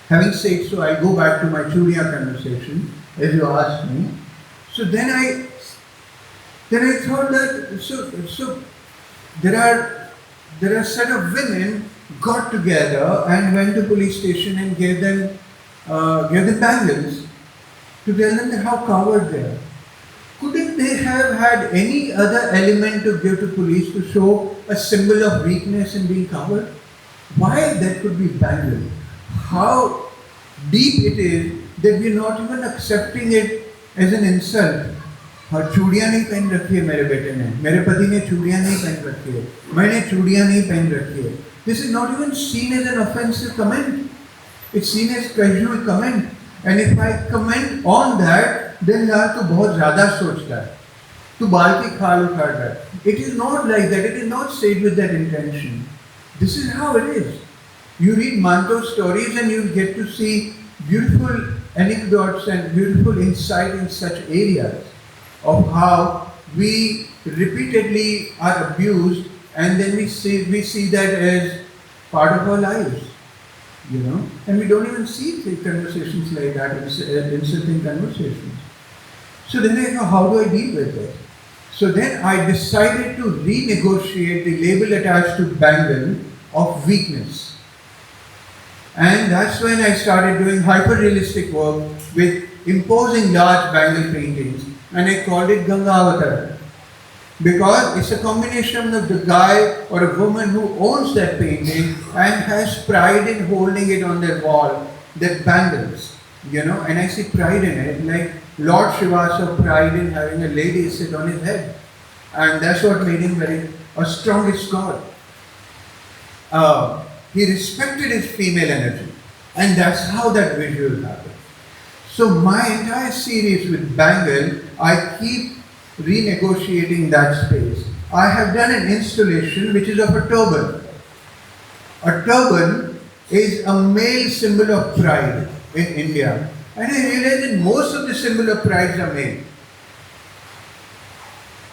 Having said so, I'll go back to my Chudia conversation as you asked me. So then I thought that so there are a set of women got together and went to police station and gave them bangles to tell them how coward they are. Couldn't they have had any other element to give to police to show a symbol of weakness in being coward? Why that could be bangled? How deep it is that we're not even accepting it as an insult. हाँ चूड़ियाँ नहीं पहन रखी है मेरे बेटे ने, मेरे पति ने चूड़ियाँ नहीं पहन रखी है, मैंने चूड़ियाँ नहीं पहन रखी है. This is not even seen as an offensive comment. It's seen as casual comment. And if I comment on that, then यार तो बहुत ज़्यादा सोचता है, तो बाल की खाल उखाड़ रहा है. It is not like that. It is not said with that intention. This is how it is. You read Manto stories and you get to see beautiful anecdotes and beautiful insight in such areas of how we repeatedly are abused and then we see that as part of our lives, and we don't even see conversations like that, insulting conversations. So then I know, how do I deal with it? So then I decided to renegotiate the label attached to bangle of weakness. And that's when I started doing hyper-realistic work with imposing large bangle paintings, and I called it Gangavatar. Because it's a combination of the guy or a woman who owns that painting and has pride in holding it on their wall, that bangles, and I see pride in it, like Lord Shiva saw pride in having a lady sit on his head. And that's what made him a strongest god. He respected his female energy, and that's how that visual happened. So my entire series with bangle, I keep renegotiating that space. I have done an installation which is of a turban. A turban is a male symbol of pride in India. And I realized that most of the symbol of prides are male.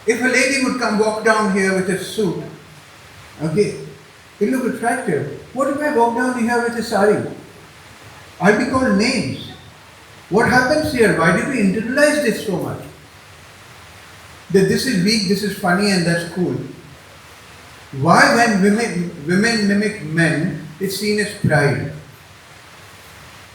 If a lady would walk down here with a suit, okay, it look attractive. What if I walk down here with a sari? I'll be called names. What happens here? Why did we internalize this so much? That this is weak, this is funny, and that's cool. Why when women mimic men, it's seen as pride?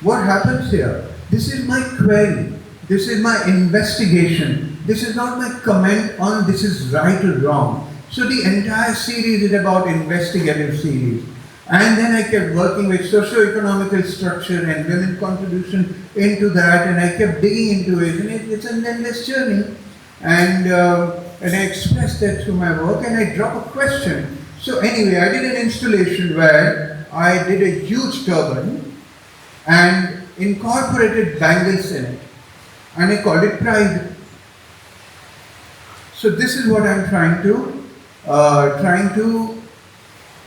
What happens here? This is my query. This is my investigation. This is not my comment on this is right or wrong. So the entire series is about investigative series. And then I kept working with socio-economical structure and women contribution into that, and I kept digging into it, and it's an endless journey. And I expressed that through my work, and I drop a question. So anyway, I did an installation where I did a huge turban and incorporated bangles in it, and I called it Pride. So this is what I'm trying to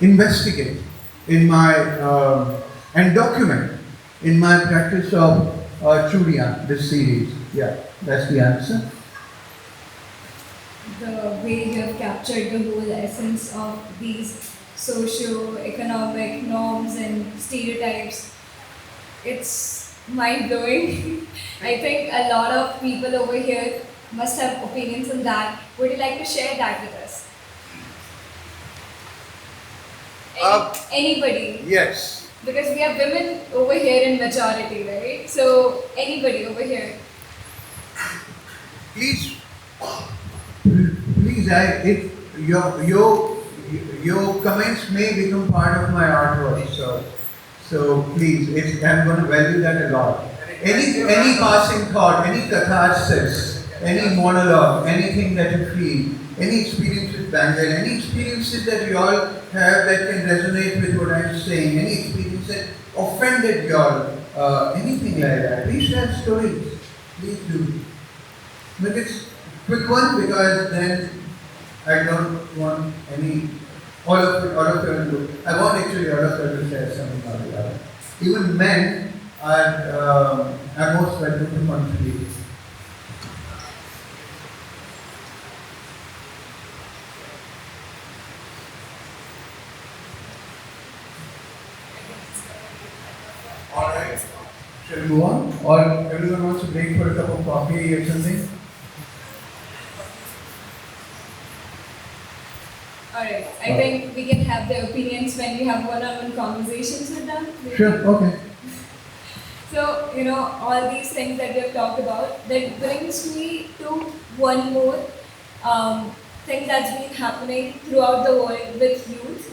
investigate in my and document in my practice of Chudian, this series. Yeah, that's the answer. The way you have captured the whole essence of these socio-economic norms and stereotypes, it's mind-blowing. I think a lot of people over here must have opinions on that. Would you like to share that with us? Anybody? Yes. Because we have women over here in majority, right? So anybody over here? Please, if your comments may become part of my artwork. So please, I'm going to value that a lot. Any passing thought, any catharsis, any monologue, anything that you feel, any experience with Bangal, any experiences that you all have that can resonate with what I'm saying, any experience that offended you all, anything like that. Please share stories. Please do. But it's quick one because then I don't want all of you to, I want actually all of you to share something about the other. Even men are most welcome to contribute. Alright, shall we move on? Or everyone wants to break for a cup of coffee or something? Alright, I think we can have their opinions when we have one-on-one conversations with them. Maybe. Sure, okay. So, all these things that we have talked about, that brings me to one more thing that's been happening throughout the world with youth.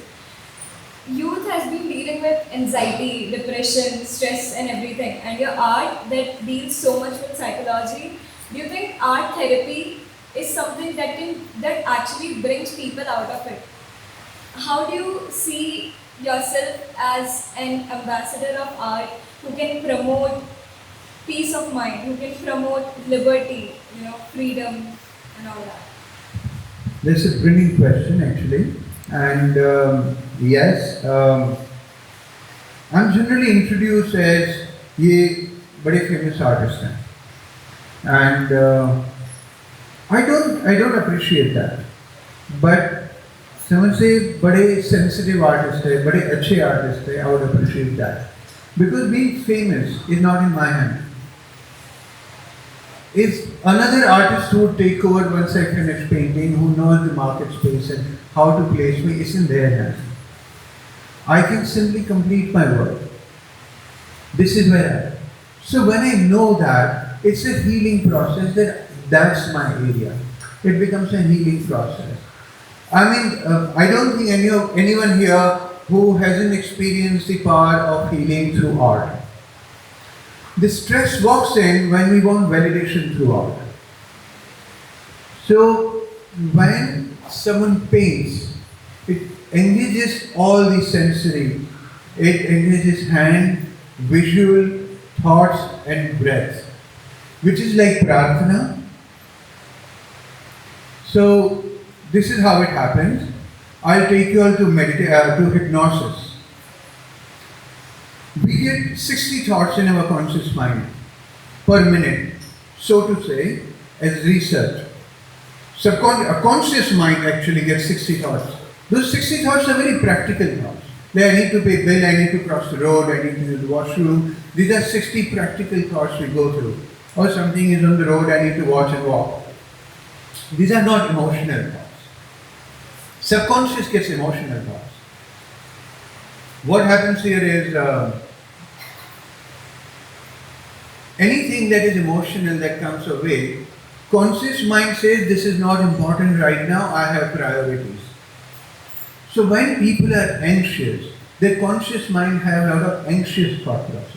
Youth has been dealing with anxiety, depression, stress and everything. And your art that deals so much with psychology, do you think art therapy is something that actually brings people out of it? How do you see yourself as an ambassador of art who can promote peace of mind, who can promote liberty, freedom and all that? This is a brilliant question actually. And yes, I'm generally introduced as ये बड़े famous artist हैं, and I don't appreciate that. But someone say बड़े sensitive artist है, बड़े अच्छे artist है, I would appreciate that. Because being famous is not in my hand. If another artist who would take over once I finish painting, who knows the market space and how to place me, it's in their hands. I can simply complete my work. This is where I am. So when I know that, it's a healing process, that's my area. It becomes a healing process. I mean, I don't think anyone here who hasn't experienced the power of healing through art. The stress walks in when we want validation through art. So when someone paints, it engages all the sensory. It engages hand, visual, thoughts and breath, which is like prarthana. So this is how it happens. I'll take you all to hypnosis. We get 60 thoughts in our conscious mind per minute, so to say, as research. A conscious mind actually gets 60 thoughts. Those 60 thoughts are very practical thoughts. I need to pay bill, I need to cross the road, I need to use the washroom. These are 60 practical thoughts we go through. Or something is on the road, I need to watch and walk. These are not emotional thoughts. Subconscious gets emotional thoughts. What happens here is anything that is emotional that comes away, conscious mind says this is not important right now, I have priorities. So when people are anxious, their conscious mind have a lot of anxious thought processes.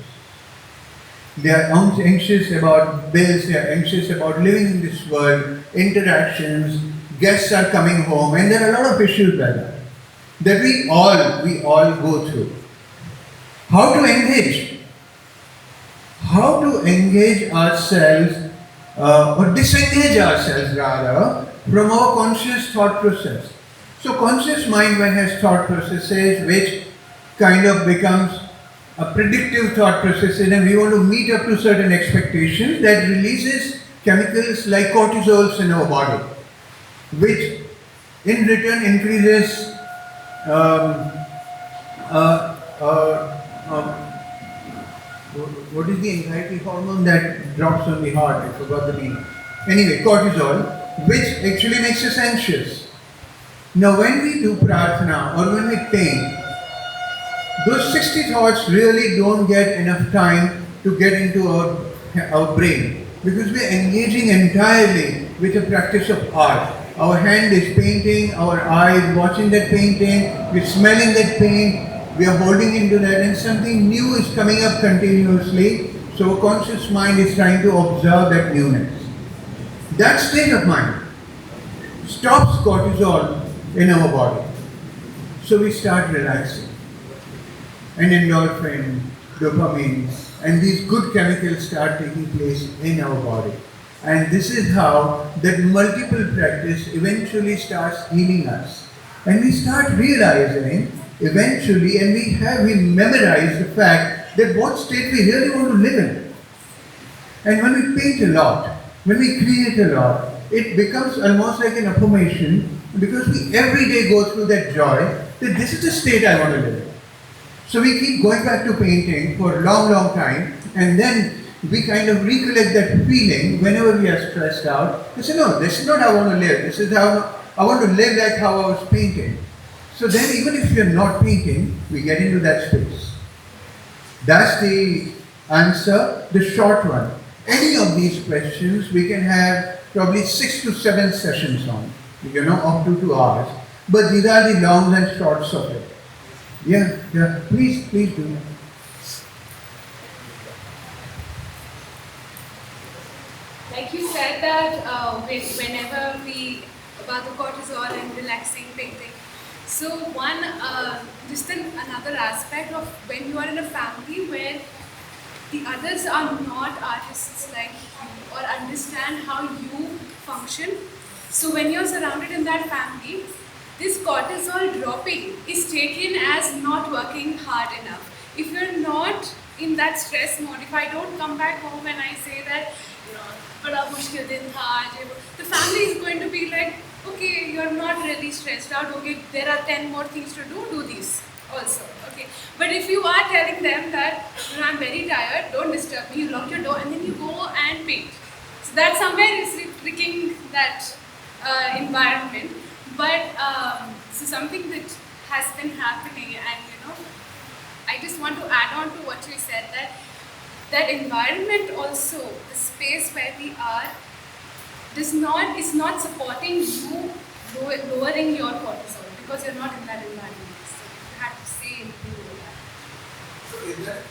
They are anxious about bills, they are anxious about living in this world, interactions, guests are coming home, and there are a lot of issues like that we all go through. How to engage? How to engage ourselves or disengage ourselves rather from our conscious thought process. So conscious mind when has thought processes which kind of becomes a predictive thought processes, and we want to meet up to certain expectations that releases chemicals like cortisols in our body, which in return increases what is the anxiety hormone that drops on the heart? I forgot the name. Anyway, cortisol, which actually makes us anxious. Now when we do prarthana or when we paint, those 60 thoughts really don't get enough time to get into our brain, because we are engaging entirely with the practice of art. Our hand is painting, our eyes watching that painting, we're smelling that paint, we are holding into that, and something new is coming up continuously. So our conscious mind is trying to observe that newness. That state of mind stops cortisol in our body. So we start relaxing. And endorphin, dopamine, and these good chemicals start taking place in our body. And this is how that multiple practice eventually starts healing us. And we start realizing eventually, and we memorize the fact that what state we really want to live in. And when we paint a lot, when we create a lot, it becomes almost like an affirmation, because we every day go through that joy that this is the state I want to live in. So we keep going back to painting for a long time, and then we kind of recollect that feeling whenever we are stressed out. We say, no, this is not how I want to live. This is how I want to live, like how I was painting. So then even if we are not painting, we get into that space. That's the answer, the short one. Any of these questions we can have probably 6 to 7 sessions on, up to 2 hours. But these are the longs and shorts of it. Yeah, please do. Like you said that whenever we about the cortisol and relaxing painting. So another aspect of when you are in a family where the others are not artists like you or understand how you function. So when you're surrounded in that family, this cortisol dropping is taken as not working hard enough. If you're not in that stress mode, if I don't come back home and I say that, bada mushkil din tha aaj, the family is going to be like, okay, you're not really stressed out, okay, there are 10 more things to do these also, okay. But if you are telling them that, I'm very tired, don't disturb me, you lock your door and then you go and paint. So that somewhere is tricking that environment. But so something that has been happening, and I just want to add on to what you said, that environment also, the space where we are, is not supporting you lowering your cortisol, because you're not in that environment. So you have to say anything like that. So is that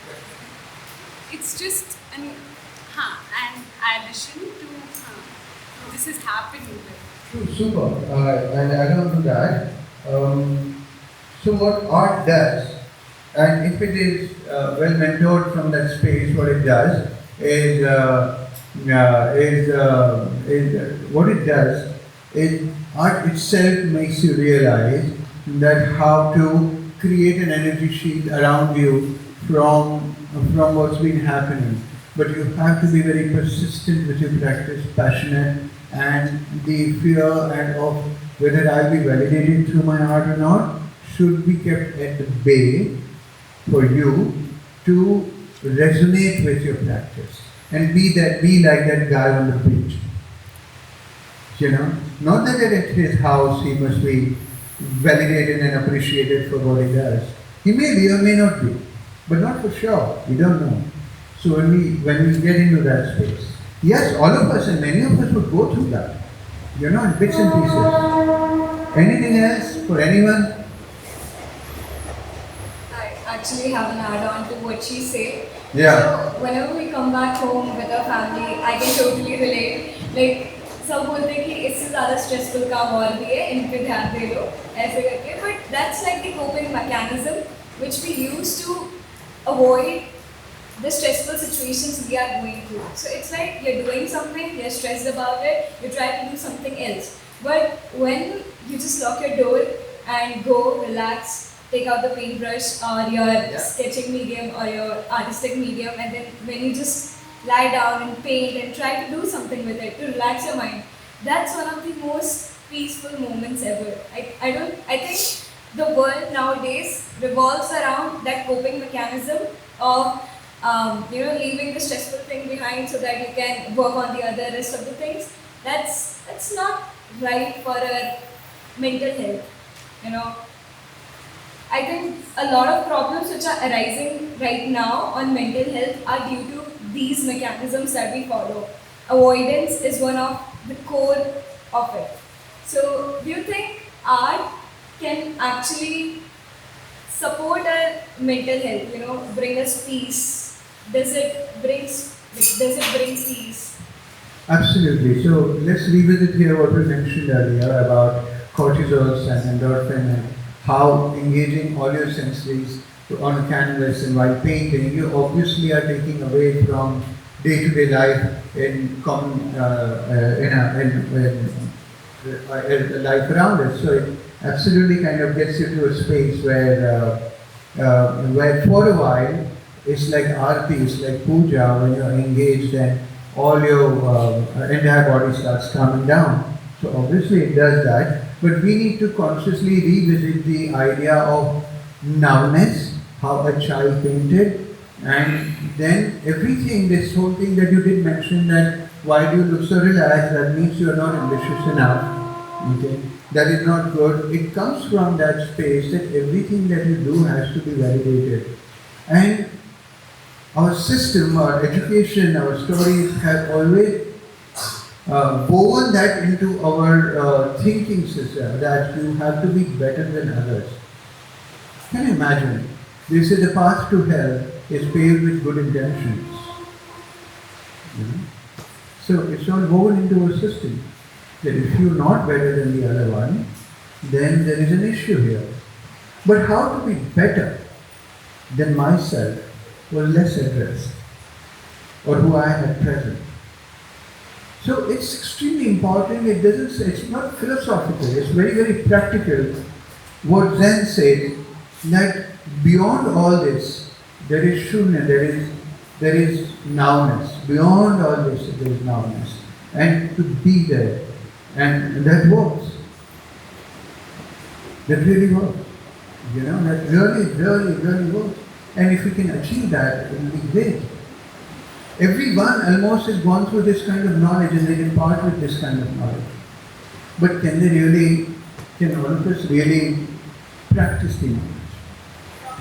It's just an addition to this is happening. super. And add on to that, so what art does, and if it is well mentored from that space, what it does is what it does is art itself makes you realize that how to create an energy shield around you from what's been happening. But you have to be very persistent with your practice, passionate, and the fear and of whether I'll be validated through my art or not should be kept at the bay for you to resonate with your practice and be like that guy on the beach. Not that at his house he must be validated and appreciated for what he does. He may be or may not be, but not for sure. We don't know. So when we get into that space, yes, all of us and many of us would go through that, in bits and pieces. Anything else for anyone? Hi. actually have an add-on to what she said. Yeah. So whenever we come back home with our family, I can totally relate. Like सब बोलते हैं कि इससे ज़्यादा stressful काम और भी है, इन पे ध्यान दे लो, ऐसे करके. But that's like the coping mechanism which we use to avoid the stressful situations we are going through. So it's like you're doing something, you're stressed about it, you try to do something else. But when you just lock your door and go relax, take out the paintbrush or your sketching medium or your artistic medium, and then when you just lie down and paint and try to do something with it to relax your mind, that's one of the most peaceful moments ever. I think the world nowadays revolves around that coping mechanism of leaving the stressful thing behind so that you can work on the other rest of the things. That's not right for our mental health. I think a lot of problems which are arising right now on mental health are due to these mechanisms that we follow. Avoidance is one of the core of it. So, do you think art can actually support our mental health? Bring us peace? Does it bring peace? Absolutely. So let's revisit here what we mentioned earlier about cortisols and endorphin and how engaging all your senses on a canvas and while painting, you obviously are taking away from day-to-day life in life around us. So it absolutely kind of gets you to a space where for a while it's like arti, it's like puja when you're engaged and all your entire body starts calming down. So obviously it does that, but we need to consciously revisit the idea of numbness, how a child painted, and then everything, this whole thing that you did mention that why do you look so relaxed, that means you are not ambitious enough, okay? That is not good. It comes from that space that everything that you do has to be validated. And our system, our education, our stories have always woven that into our thinking system, that you have to be better than others. Can you imagine? They say the path to hell is paved with good intentions. So it's all woven into our system, that if you're not better than the other one, then there is an issue here. But how to be better than myself was less addressed, or who I am at present. So it's extremely important. It's not philosophical, it's very, very practical. What Zen says, that beyond all this, there is shunya, there is nowness. Beyond all this, there is nowness. And to be there. And that works. That really works. That really, really, really works. And if we can achieve that, it will be great. Everyone almost has gone through this kind of knowledge and they impart with this kind of knowledge. But can all of us really practice the knowledge?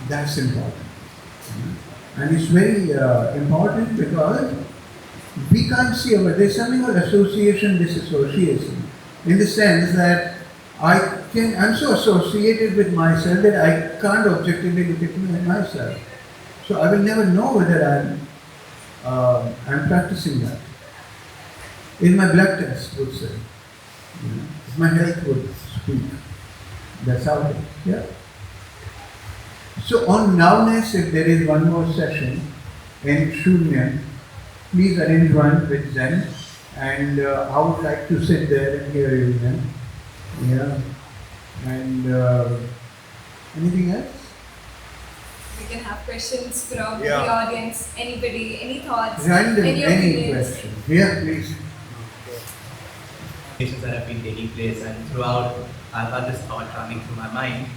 That's important. And it's very important because we can't see there's something called association disassociation, in the sense that I'm so associated with myself that I can't objectively look at me and myself. So I will never know whether I'm practicing that. In my blood test would say, if my health would speak. That's how it is. Yeah. So on nowness, if there is one more session in Shunya, please arrange one with Zen, and I would like to sit there and hear you then. Yeah. And anything else? We can have questions from the audience, anybody, any thoughts, Random, any any opinions. question. Yeah, please. That have been taking place, and throughout I've had this thought running through my mind.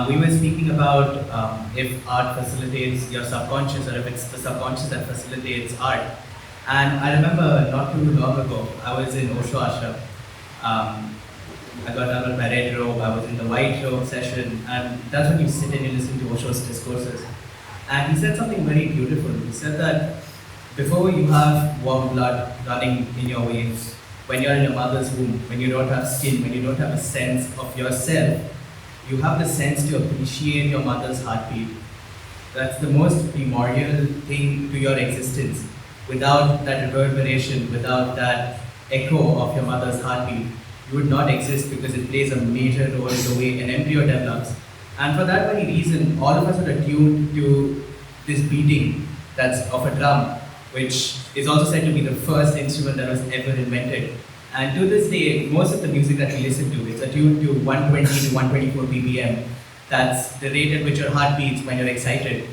We were speaking about if art facilitates your subconscious, or if it's the subconscious that facilitates art. And I remember not too long ago, I was in Osho Ashram. I got done with my red robe, I was in the white robe session, and that's when you sit and you listen to Osho's discourses. And he said something very beautiful. He said that before you have warm blood running in your veins, when you're in your mother's womb, when you don't have skin, when you don't have a sense of yourself, you have the sense to appreciate your mother's heartbeat. That's the most primordial thing to your existence. Without that reverberation, without that echo of your mother's heartbeat, you would not exist because it plays a major role in the way an embryo develops. And for that very reason, all of us are attuned to this beating that's of a drum, which is also said to be the first instrument that was ever invented. And to this day, most of the music that we listen to is attuned to 120 to 124 BPM. That's the rate at which your heart beats when you're excited.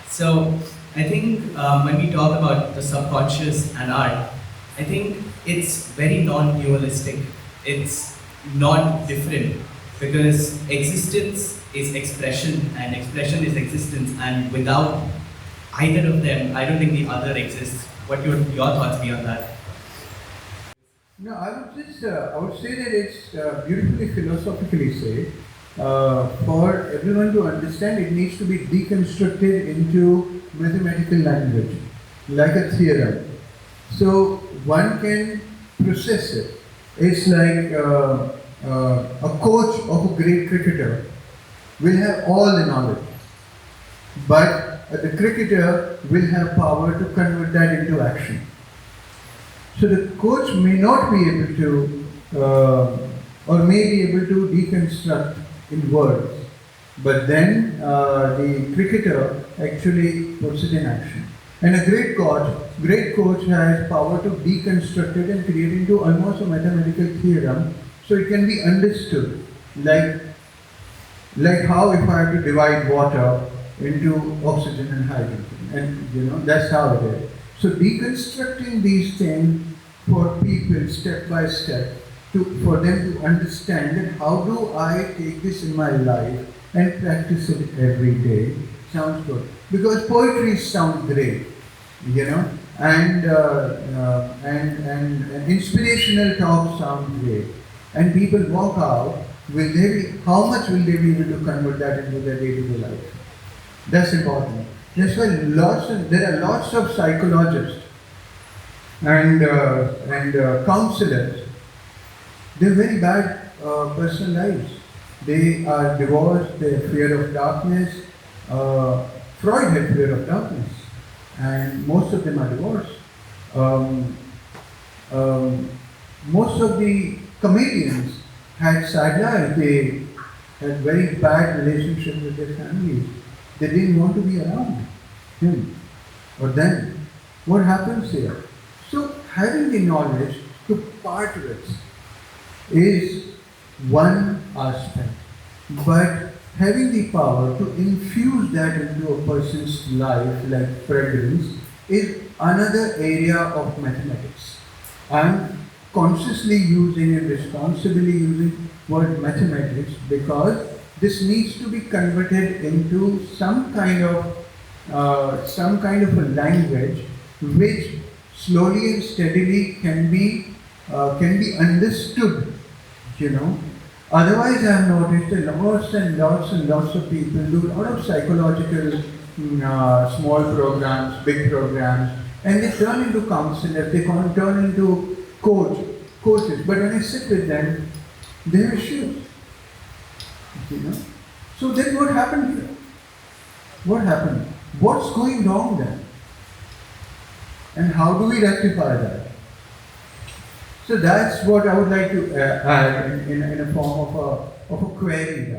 So I think when we talk about the subconscious and art, I think it's very non-dualistic. It's not different because existence is expression and expression is existence, and without either of them, I don't think the other exists. What would your thoughts be on that? No, I would say that it's beautifully philosophically said. For everyone to understand, it needs to be deconstructed into mathematical language, like a theorem. So one can process it. It's like a coach of a great cricketer will have all the knowledge, but the cricketer will have power to convert that into action. So the coach may not be able to, or may be able to deconstruct in words, but then the cricketer actually puts it in action. And a great coach has power to deconstruct it and create it into almost a mathematical theorem, so it can be understood. Like how if I have to divide water into oxygen and hydrogen, and that's how it is. So deconstructing these things for people step by step, for them to understand that how do I take this in my life and practice it every day sounds good. Because poetry sounds great, and inspirational talk sounds great. And people walk out, how much will they be able to convert that into their day-to-day life? That's important. That's why there are lots of psychologists and counselors. They're very bad personal lives. They are divorced, they have fear of darkness. Freud had fear of darkness, and most of them are divorced. Most of the comedians had sad lives. They had very bad relationships with their families. They didn't want to be around him or them. What happens here? So having the knowledge to part with is one aspect, but having the power to infuse that into a person's life, like fragrance, is another area of mathematics. I'm consciously using and responsibly using word mathematics because this needs to be converted into some kind of a language which slowly and steadily can be understood. Otherwise, I have noticed that lots and lots of people do a lot of psychological small programs, big programs, and they turn into counselors, they turn into coaches. But when I sit with them, they have issues. So then what happened here? What happened? What's going wrong then? And how do we rectify that? So that's what I would like to add in a form of a query.